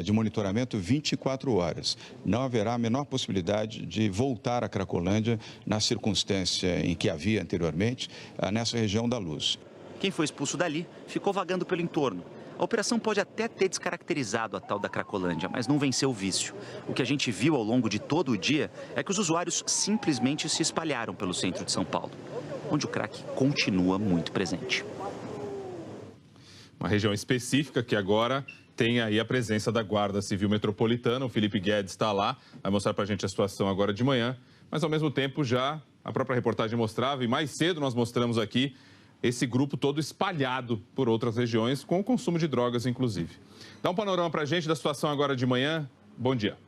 de monitoramento 24 horas. Não haverá a menor possibilidade de voltar a Cracolândia na circunstância em que havia anteriormente, nessa região da Luz. Quem foi expulso dali ficou vagando pelo entorno. A operação pode até ter descaracterizado a tal da Cracolândia, mas não venceu o vício. O que a gente viu ao longo de todo o dia é que os usuários simplesmente se espalharam pelo centro de São Paulo, onde o crack continua muito presente. Uma região específica que agora tem aí a presença da Guarda Civil Metropolitana. O Felipe Guedes está lá, vai mostrar para a gente a situação agora de manhã, mas ao mesmo tempo já a própria reportagem mostrava, e mais cedo nós mostramos aqui, esse grupo todo espalhado por outras regiões, com o consumo de drogas, inclusive. Dá um panorama para a gente da situação agora de manhã. Bom dia.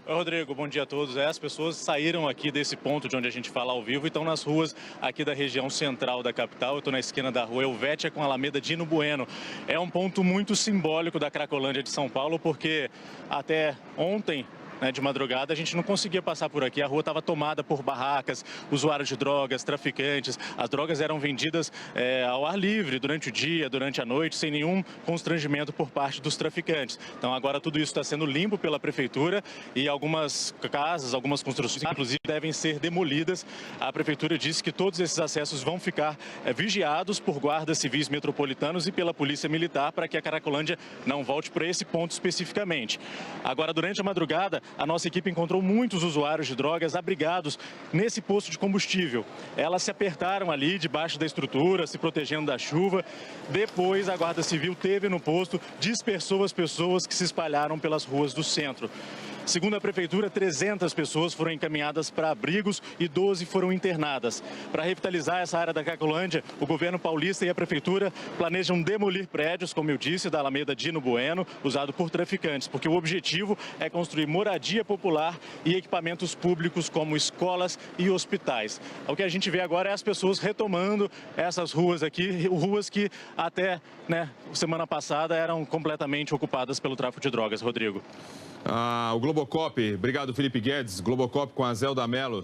Oi, Rodrigo, bom dia a todos. As pessoas saíram aqui desse ponto de onde a gente fala ao vivo e estão nas ruas aqui da região central da capital. Eu estou na esquina da rua Helvétia com a Alameda Dino Bueno. É um ponto muito simbólico da Cracolândia de São Paulo, porque até ontem, de madrugada, a gente não conseguia passar por aqui. A rua estava tomada por barracas, usuários de drogas, traficantes. As drogas eram vendidas ao ar livre durante o dia, durante a noite, sem nenhum constrangimento por parte dos traficantes. Então agora tudo isso está sendo limpo pela prefeitura e algumas casas, algumas construções, inclusive, devem ser demolidas. A prefeitura disse que todos esses acessos vão ficar vigiados por guardas civis metropolitanos e pela polícia militar para que a Cracolândia não volte para esse ponto especificamente. Agora, durante a madrugada, a nossa equipe encontrou muitos usuários de drogas abrigados nesse posto de combustível. Elas se apertaram ali debaixo da estrutura, se protegendo da chuva. Depois, a Guarda Civil teve no posto, dispersou as pessoas que se espalharam pelas ruas do centro. Segundo a Prefeitura, 300 pessoas foram encaminhadas para abrigos e 12 foram internadas. Para revitalizar essa área da Cracolândia, o governo paulista e a Prefeitura planejam demolir prédios, como eu disse, da Alameda Dino Bueno, usado por traficantes, porque o objetivo é construir moradia popular e equipamentos públicos como escolas e hospitais. O que a gente vê agora é as pessoas retomando essas ruas aqui, ruas que até semana passada eram completamente ocupadas pelo tráfico de drogas, Rodrigo. O Globocop, obrigado Felipe Guedes, Globocop com a Zelda Mello.